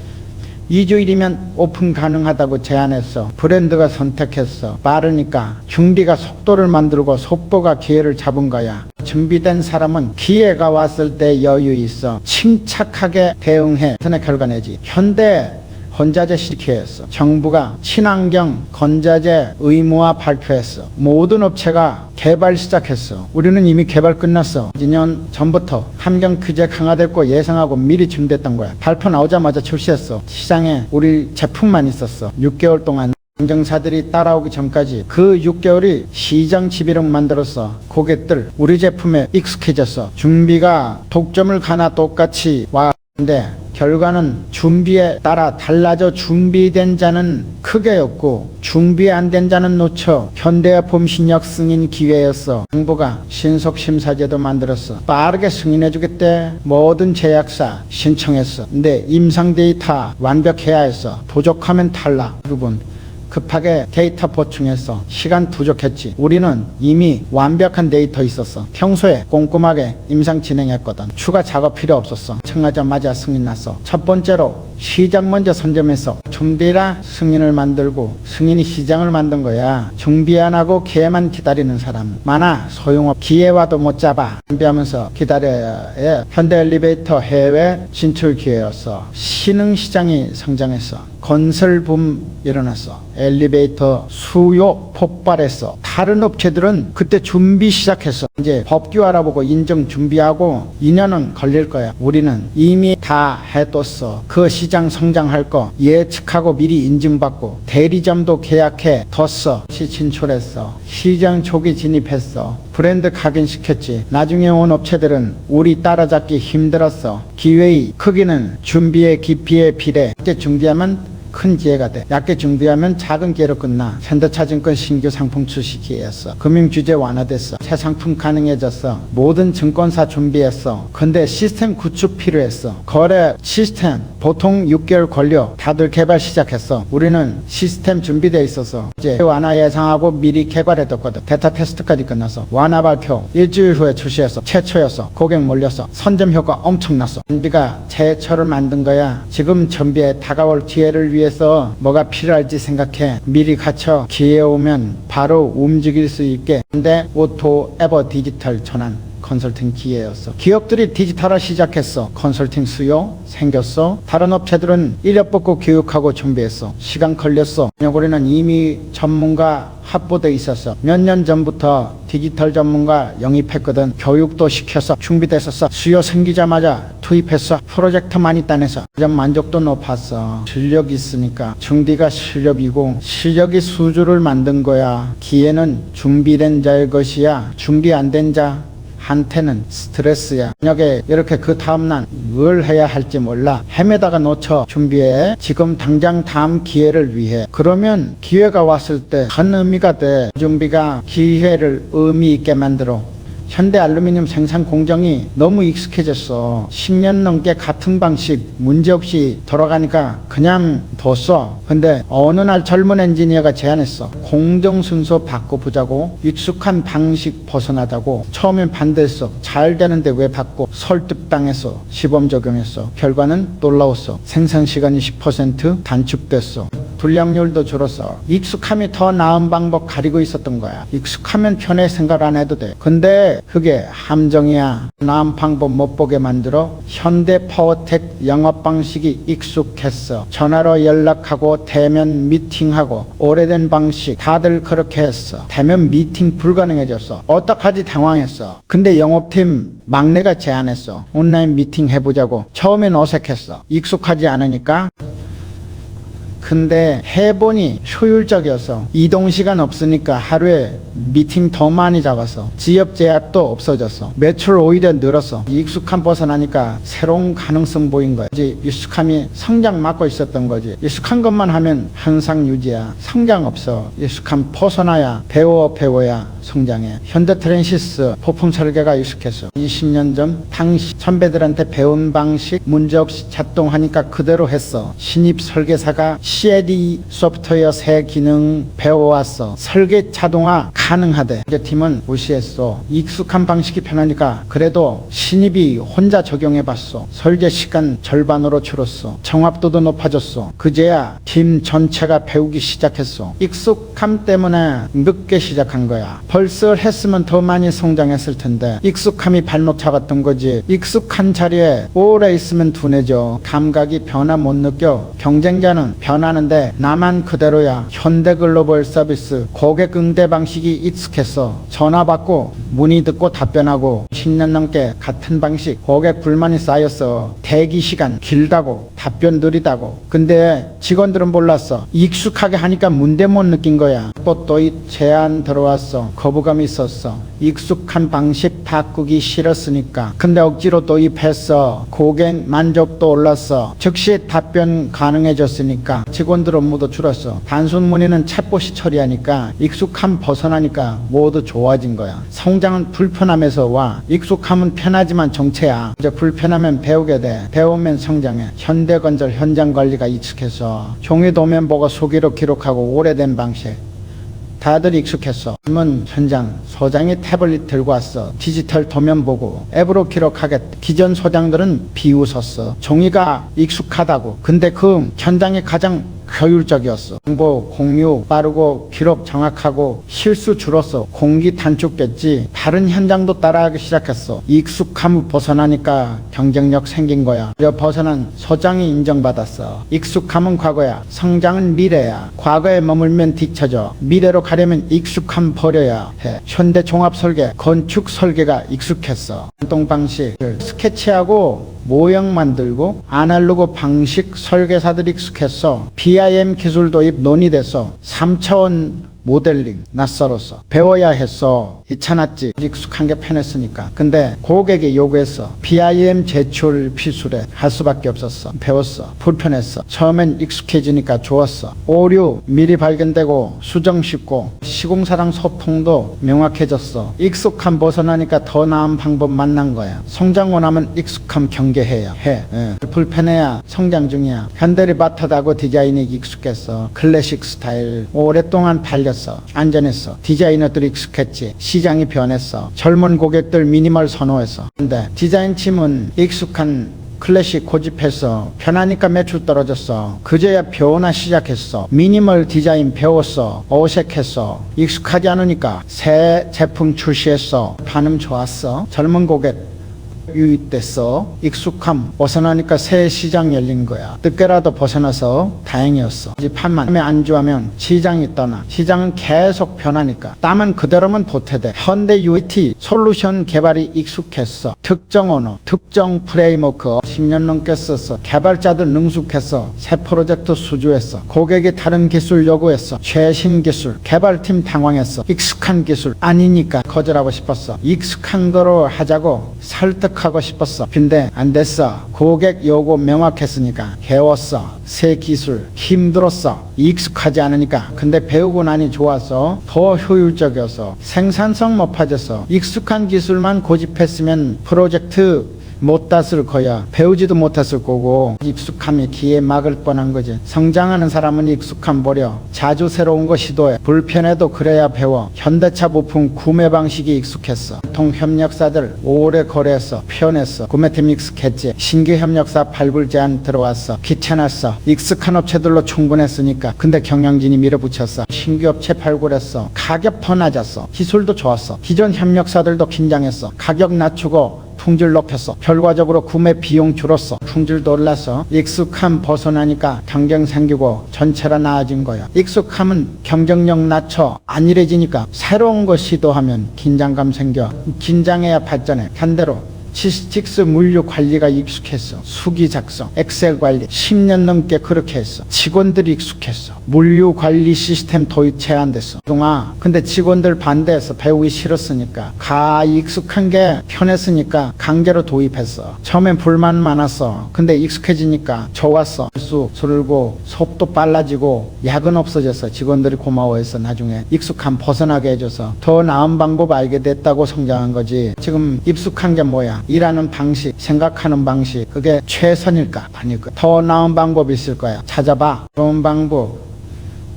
2주일이면 오픈 가능하다고 제안했어. 브랜드가 선택했어. 빠르니까 준비가 속도를 만들고 속보가 기회를 잡은 거야. 준비된 사람은 기회가 왔을 때 여유 있어. 침착하게 대응해. 선의 결과 내지. 현대 건자재 시기했어. 정부가 친환경 건자재 의무화 발표했어. 모든 업체가 개발 시작했어. 우리는 이미 개발 끝났어. 2년 전부터 환경 규제 강화될 거 예상하고 미리 준비했던 거야. 발표 나오자마자 출시했어. 시장에 우리 제품만 있었어. 6개월 동안 경쟁사들이 따라오기 전까지 그 6개월이 시장 지배력 만들었어. 고객들 우리 제품에 익숙해졌어. 준비가 독점을 가나 똑같이 와. 근데 결과는 준비에 따라 달라져. 준비된 자는 크게 였고 준비 안 된 자는 놓쳐. 현대의 범신력 승인 기회였어. 정부가 신속 심사제도 만들었어. 빠르게 승인해 주겠대. 모든 제약사 신청했어. 근데 임상 데이터 완벽해야 했어. 부족하면 탈락. 부분 급하게 데이터 보충했어. 시간 부족했지. 우리는 이미 완벽한 데이터 있었어. 평소에 꼼꼼하게 임상 진행했거든. 추가 작업 필요 없었어. 청하자마자 승인 났어. 첫 번째로 시장 먼저 선점해서 준비라 승인을 만들고 승인이 시장을 만든 거야. 준비 안 하고 기회만 기다리는 사람 많아. 소용없. 기회와도 못 잡아. 준비하면서 기다려야 해. 현대 엘리베이터 해외 진출 기회였어. 신흥시장이 성장했어. 건설붐 일어났어. 엘리베이터 수요 폭발했어. 다른 업체들은 그때 준비 시작했어. 이제 법규 알아보고 인증 준비하고 2년은 걸릴 거야. 우리는 이미 다 해뒀어. 그 시장 성장할 거 예측하고 미리 인증받고 대리점도 계약해 뒀어. 진출했어. 시장 초기 진입했어. 브랜드 각인시켰지. 나중에 온 업체들은 우리 따라잡기 힘들었어. 기회의 크기는 준비의 깊이에 비례. 그때 준비하면 큰 기회가 돼. 얕게 준비하면 작은 기회로 끝나. 현대차증권 신규 상품 출시 기회였어. 금융 규제 완화됐어. 새 상품 가능해졌어. 모든 증권사 준비했어. 근데 시스템 구축 필요했어. 거래 시스템 보통 6개월 걸려. 다들 개발 시작했어. 우리는 시스템 준비돼 있어서 이제 완화 예상하고 미리 개발해뒀거든. 베타 테스트까지 끝났어. 완화 발표 일주일 후에 출시했어. 최초였어. 고객 몰렸어. 선점 효과 엄청났어. 준비가 최초를 만든 거야. 지금 준비에 다가올 기회를 위해 서 뭐가 필요할지 생각해. 미리 갖춰. 기회 오면 바로 움직일 수 있게. 근데 오토 에버 디지털 전환 컨설팅 기회였어. 기업들이 디지털화 시작했어. 컨설팅 수요 생겼어. 다른 업체들은 인력 뽑고 교육하고 준비했어. 시간 걸렸어. 우리는 이미 전문가 확보돼 있었어. 몇 년 전부터 디지털 전문가 영입했거든. 교육도 시켜서 준비됐었어. 수요 생기자마자 투입했어. 프로젝트 많이 따내서 좀 만족도 높았어. 실력 있으니까. 중디가 실력이고 실력이 수주를 만든 거야. 기회는 준비된 자의 것이야. 준비 안 된 자 한테는 스트레스야. 만약에 이렇게 그 다음날 뭘 해야 할지 몰라. 헤매다가 놓쳐. 준비해. 지금 당장 다음 기회를 위해. 그러면 기회가 왔을 때 큰 의미가 돼. 준비가 기회를 의미 있게 만들어. 현대 알루미늄 생산 공정이 너무 익숙해졌어. 10년 넘게 같은 방식 문제없이 돌아가니까 그냥 뒀어. 근데 어느 날 젊은 엔지니어가 제안했어. 공정 순서 바꿔보자고. 익숙한 방식 벗어나자고. 처음엔 반대했어. 잘 되는데 왜 바꿔. 설득당했어. 시범 적용했어. 결과는 놀라웠어. 생산 시간이 10% 단축됐어. 불량률도 줄었어. 익숙함이 더 나은 방법 가리고 있었던 거야. 익숙하면 편해. 생각 안 해도 돼. 근데 그게 함정이야. 나은 방법 못 보게 만들어. 현대 파워텍 영업 방식이 익숙했어. 전화로 연락하고 대면 미팅하고 오래된 방식 다들 그렇게 했어. 대면 미팅 불가능해졌어. 어떡하지 당황했어. 근데 영업팀 막내가 제안했어. 온라인 미팅 해보자고. 처음엔 어색했어. 익숙하지 않으니까. 근데 해보니 효율적이었어. 이동시간 없으니까 하루에 미팅 더 많이 잡았어. 지역 제약도 없어졌어. 매출 오히려 늘었어. 익숙함 벗어나니까 새로운 가능성 보인 거야. 익숙함이 성장 막고 있었던 거지. 익숙한 것만 하면 항상 유지야. 성장 없어. 익숙함 벗어나야 배워야 성장해. 현대트랜시스 부품 설계가 익숙했어. 20년 전 당시 선배들한테 배운 방식 문제없이 작동하니까 그대로 했어. 신입 설계사가 CAD 소프트웨어 새 기능 배워왔어. 설계 자동화 가능하대. 이제 팀은 무시했어. 익숙한 방식이 편하니까. 그래도 신입이 혼자 적용해봤어. 설계 시간 절반으로 줄었어. 정확도도 높아졌어. 그제야 팀 전체가 배우기 시작했어. 익숙함 때문에 늦게 시작한 거야. 벌써 했으면 더 많이 성장했을 텐데 익숙함이 발목 잡았던 거지. 익숙한 자리에 오래 있으면 둔해져. 감각이 변화 못 느껴. 경쟁자는 변하는데 나만 그대로야. 현대글로벌 서비스 고객 응대 방식이 익숙했어. 전화 받고 문의 듣고 답변하고 10년 넘게 같은 방식. 고객 불만이 쌓였어. 대기 시간 길다고 답변 느리다고. 근데 직원들은 몰랐어. 익숙하게 하니까 문제 못 느낀 거야. 또 제안 들어왔어. 거부감이 있었어. 익숙한 방식 바꾸기 싫었으니까. 근데 억지로 도입했어. 고객 만족도 올랐어. 즉시 답변 가능해졌으니까. 직원들 업무도 줄었어. 단순 문의는 챗봇이 처리하니까. 익숙함 벗어나니까 모두 좋아진 거야. 성장은 불편함에서 와. 익숙함은 편하지만 정체야. 이제 불편하면 배우게 돼. 배우면 성장해. 현대건설 현장 관리가 익숙해서 종이 도면 보고 수기로 기록하고 오래된 방식. 다들 익숙했어. 젊은 현장 소장이 태블릿 들고 왔어. 디지털 도면 보고 앱으로 기록하겠다. 기존 소장들은 비웃었어. 종이가 익숙하다고. 근데 그 현장이 가장 효율적이었어. 정보 공유 빠르고 기록 정확하고 실수 줄었어. 공기 단축됐지. 다른 현장도 따라하기 시작했어. 익숙함을 벗어나니까 경쟁력 생긴 거야. 벗어난 소장이 인정받았어. 익숙함은 과거야. 성장은 미래야. 과거에 머물면 뒤처져. 미래로 가려면 익숙함 버려야 해. 현대 종합설계 건축 설계가 익숙했어. 활동 방식 스케치하고 모형 만들고 아날로그 방식 설계사들이 익숙했어. BIM 기술 도입 논의돼서 3차원 모델링 낯설었어. 배워야 했어. 귀찮았지. 익숙한 게 편했으니까. 근데 고객이 요구했어. BIM 제출 필수래. 할 수밖에 없었어. 배웠어. 불편했어. 처음엔 익숙해지니까 좋았어. 오류 미리 발견되고 수정 쉽고 시공사랑 소통도 명확해졌어. 익숙함 벗어나니까 더 나은 방법 만난 거야. 성장 원하면 익숙함 경계해야 해. 불편해야 성장 중이야. 현대를 맡아다고 디자인이 익숙했어. 클래식 스타일 오랫동안 팔렸어. 안전했어. 디자이너들이 익숙했지. 시장이 변했어. 젊은 고객들 미니멀 선호했어. 근데 디자인팀은 익숙한 클래식 고집했어. 편하니까 매출 떨어졌어. 그제야 배우나 시작했어. 미니멀 디자인 배웠어. 어색했어. 익숙하지 않으니까 새 제품 출시했어. 반응 좋았어. 젊은 고객 유입됐어. 익숙함 벗어나니까 새 시장 열린 거야. 늦게라도 벗어나서 다행이었어. 이 판만 안주하면 시장이 떠나. 시장은 계속 변하니까 땀은 그대로면 보태돼. 현대 UAT 솔루션 개발이 익숙했어. 특정 언어, 특정 프레임워크 10년 넘게 썼어. 개발자들 능숙했어. 새 프로젝트 수주했어. 고객이 다른 기술 요구했어. 최신 기술. 개발팀 당황했어. 익숙한 기술 아니니까 거절하고 싶었어. 익숙한 거로 하자고 설득하고 싶었어. 근데 안 됐어. 고객 요구 명확했으니까 배웠어. 새 기술 힘들었어. 익숙하지 않으니까. 근데 배우고 나니 좋았어. 더 효율적이어서 생산성 높아졌어. 익숙한 기술만 고집했으면 프로젝트 못 땄을 거야. 배우지도 못했을 거고. 익숙함이 기에 막을 뻔한 거지. 성장하는 사람은 익숙함 버려. 자주 새로운 거 시도해. 불편해도 그래야 배워. 현대차 부품 구매 방식이 익숙했어. 통협력사들 오래 거래했어. 편했어. 구매팀 익숙했지. 신규 협력사 발굴 제안 들어왔어. 귀찮았어. 익숙한 업체들로 충분했으니까. 근데 경영진이 밀어붙였어. 신규 업체 발굴했어. 가격 더 낮았어. 기술도 좋았어. 기존 협력사들도 긴장했어. 가격 낮추고 품질 높였어. 결과적으로 구매 비용 줄었어. 품질도 올랐어. 익숙함 벗어나니까 경쟁 생기고 전체가 나아진 거야. 익숙함은 경쟁력 낮춰 안일해지니까 새로운 거 시도하면 긴장감 생겨. 긴장해야 발전해. 반대로 시스틱스 물류 관리가 익숙했어. 수기 작성, 엑셀 관리 10년 넘게 그렇게 했어. 직원들이 익숙했어. 물류 관리 시스템 도입 제한됐어. 그동안 근데 직원들 반대해서 배우기 싫었으니까 익숙한 게 편했으니까 강제로 도입했어. 처음엔 불만 많았어. 근데 익숙해지니까 좋았어. 수 줄고 속도 빨라지고 야근 없어졌어. 직원들이 고마워했어. 나중에 익숙함 벗어나게 해줘서 더 나은 방법 알게 됐다고 성장한 거지. 지금 익숙한 게 뭐야? 일하는 방식, 생각하는 방식, 그게 최선일까? 아닐까? 더 나은 방법이 있을 거야. 찾아봐. 좋은 방법.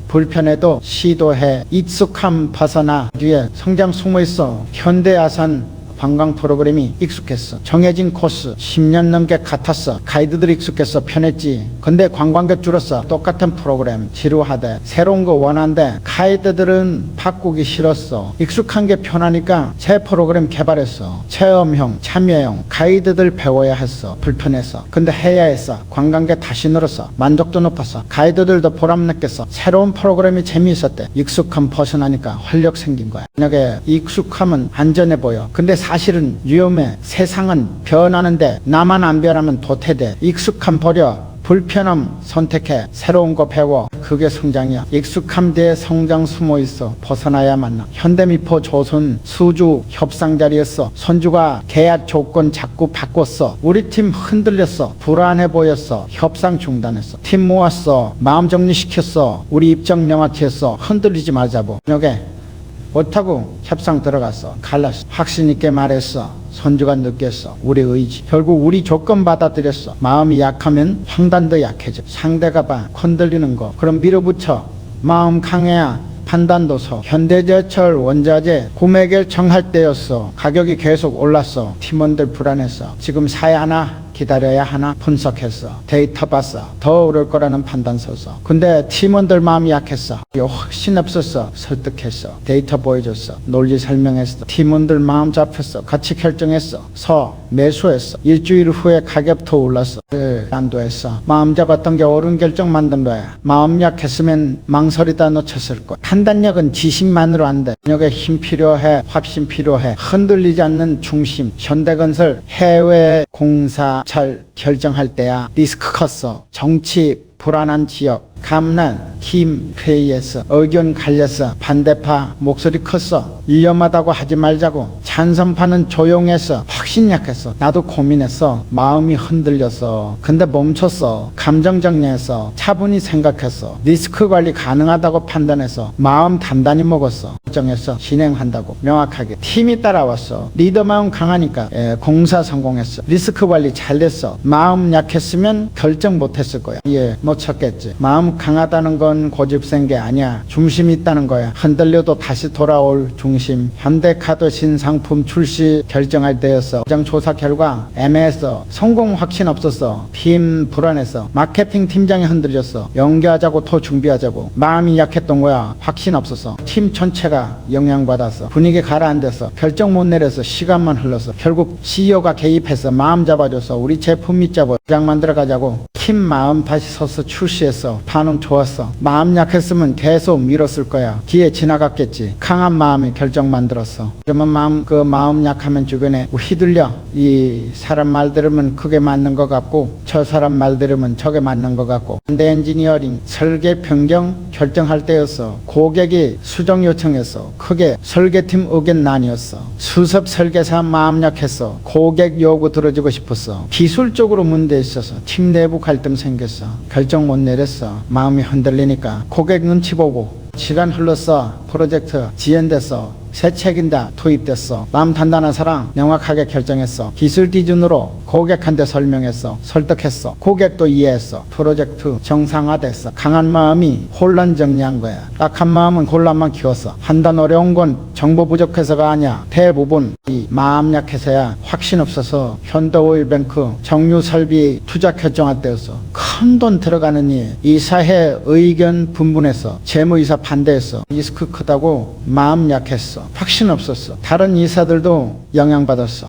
불편해도 시도해. 익숙함 벗어나. 뒤에 성장 숨어있어. 현대아산 관광 프로그램이 익숙했어. 정해진 코스 10년 넘게 같았어. 가이드들이 익숙했어. 편했지. 근데 관광객 줄었어. 똑같은 프로그램 지루하대. 새로운 거 원한대. 가이드들은 바꾸기 싫었어. 익숙한 게 편하니까 새 프로그램 개발했어. 체험형, 참여형. 가이드들 배워야 했어. 불편했어. 근데 해야 했어. 관광객 다시 늘었어. 만족도 높았어. 가이드들도 보람 느꼈어. 새로운 프로그램이 재미있었대. 익숙함 벗어나니까 활력 생긴 거야. 만약에 익숙함은 안전해 보여. 근데 사실은 위험해. 세상은 변하는데 나만 안 변하면 도태돼. 익숙함 버려. 불편함 선택해. 새로운 거 배워. 그게 성장이야. 익숙함 뒤에 성장 숨어있어. 벗어나야 만나. 현대미포 조선 수주 협상 자리였어. 선주가 계약 조건 자꾸 바꿨어. 우리 팀 흔들렸어. 불안해 보였어. 협상 중단했어. 팀 모았어. 마음 정리시켰어. 우리 입장 명확히 했어. 흔들리지 말자고. 저녁에 못하고 협상 들어갔어. 갈랐어. 확신 있게 말했어. 선주가 느꼈어. 우리 의지. 결국 우리 조건 받아들였어. 마음이 약하면 판단도 약해져. 상대가 봐. 건들리는 거. 그럼 밀어붙여. 마음 강해야 판단도 서. 현대제철 원자재 구매 결정할 때였어. 가격이 계속 올랐어. 팀원들 불안했어. 지금 사야 하나? 기다려야 하나? 분석했어. 데이터 봤어. 더 오를 거라는 판단 섰어. 근데 팀원들 마음이 약했어. 훨씬 없었어. 설득했어. 데이터 보여줬어. 논리 설명했어. 팀원들 마음 잡혔어. 같이 결정했어. 매수했어. 일주일 후에 가격 더 올랐어. 안도했어. 마음 잡았던 게 옳은 결정 만든 거야. 마음 약했으면 망설이다 놓쳤을 거야. 판단력은 지식만으로 안 돼. 능력에 힘 필요해. 확신 필요해. 흔들리지 않는 중심. 현대건설 해외 공사 잘 결정할 때야. 리스크 컸어. 정치 불안한 지역. 감난, 팀 회의에서 의견 갈렸어. 반대파 목소리 컸어. 위험하다고 하지 말자고. 찬성파는 조용했어. 확신 약했어. 나도 고민했어. 마음이 흔들렸어. 근데 멈췄어. 감정 정리했어. 차분히 생각했어. 리스크 관리 가능하다고 판단해서 마음 단단히 먹었어. 결정했어. 진행한다고 명확하게. 팀이 따라왔어. 리더 마음 강하니까 공사 성공했어. 리스크 관리 잘 됐어. 마음 약했으면 결정 못했을 거야. 못 쳤겠지. 마음 마음 강하다는 건 고집센 게 아니야. 중심이 있다는 거야. 흔들려도 다시 돌아올 중심. 현대카드 신상품 출시 결정할 때였어. 시장 조사 결과 애매했어. 성공 확신 없었어. 팀 불안했어. 마케팅 팀장이 흔들렸어. 연기하자고 더 준비하자고. 마음이 약했던 거야. 확신 없었어. 팀 전체가 영향받았어. 분위기 가라앉았어. 결정 못 내렸어. 시간만 흘렀어. 결국 CEO가 개입해서 마음 잡아줬어. 우리 제품 믿자고. 시장 만들어 가자고. 팀 마음 다시 서서 출시했어. 반응 좋았어. 마음 약했으면 계속 미뤘을 거야. 기회 지나갔겠지. 강한 마음이 결정 만들었어. 그러면 마음 약하면 주변에 휘둘려. 이 사람 말 들으면 그게 맞는 것 같고 저 사람 말 들으면 저게 맞는 것 같고. 현대 엔지니어링 설계 변경 결정할 때였어. 고객이 수정 요청했어. 크게 설계팀 의견 나뉘었어. 수습 설계사 마음 약했어. 고객 요구 들어주고 싶었어. 기술적으로 문제 있어서 팀 내부 갈등 생겼어. 결정 못 내렸어. 마음이 흔들리니까 고객 눈치 보고. 시간 흘렀어. 프로젝트 지연됐어. 새 책임자 투입됐어. 마음 단단한 사람 명확하게 결정했어. 기술 기준으로 고객한테 설명했어. 설득했어. 고객도 이해했어. 프로젝트 정상화됐어. 강한 마음이 혼란 정리한 거야. 약한 마음은 혼란만 키웠어. 판단 어려운 건 정보 부족해서가 아니야. 대부분 이 마음 약해서야. 확신 없어서 현대오일뱅크 정유 설비 투자 결정할 때였어. 큰 돈 들어가는 일. 이사회 의견 분분했어. 재무이사 반대했어. 리스크 크다고 마음 약했어. 확신 없었어. 다른 이사들도 영향받았어.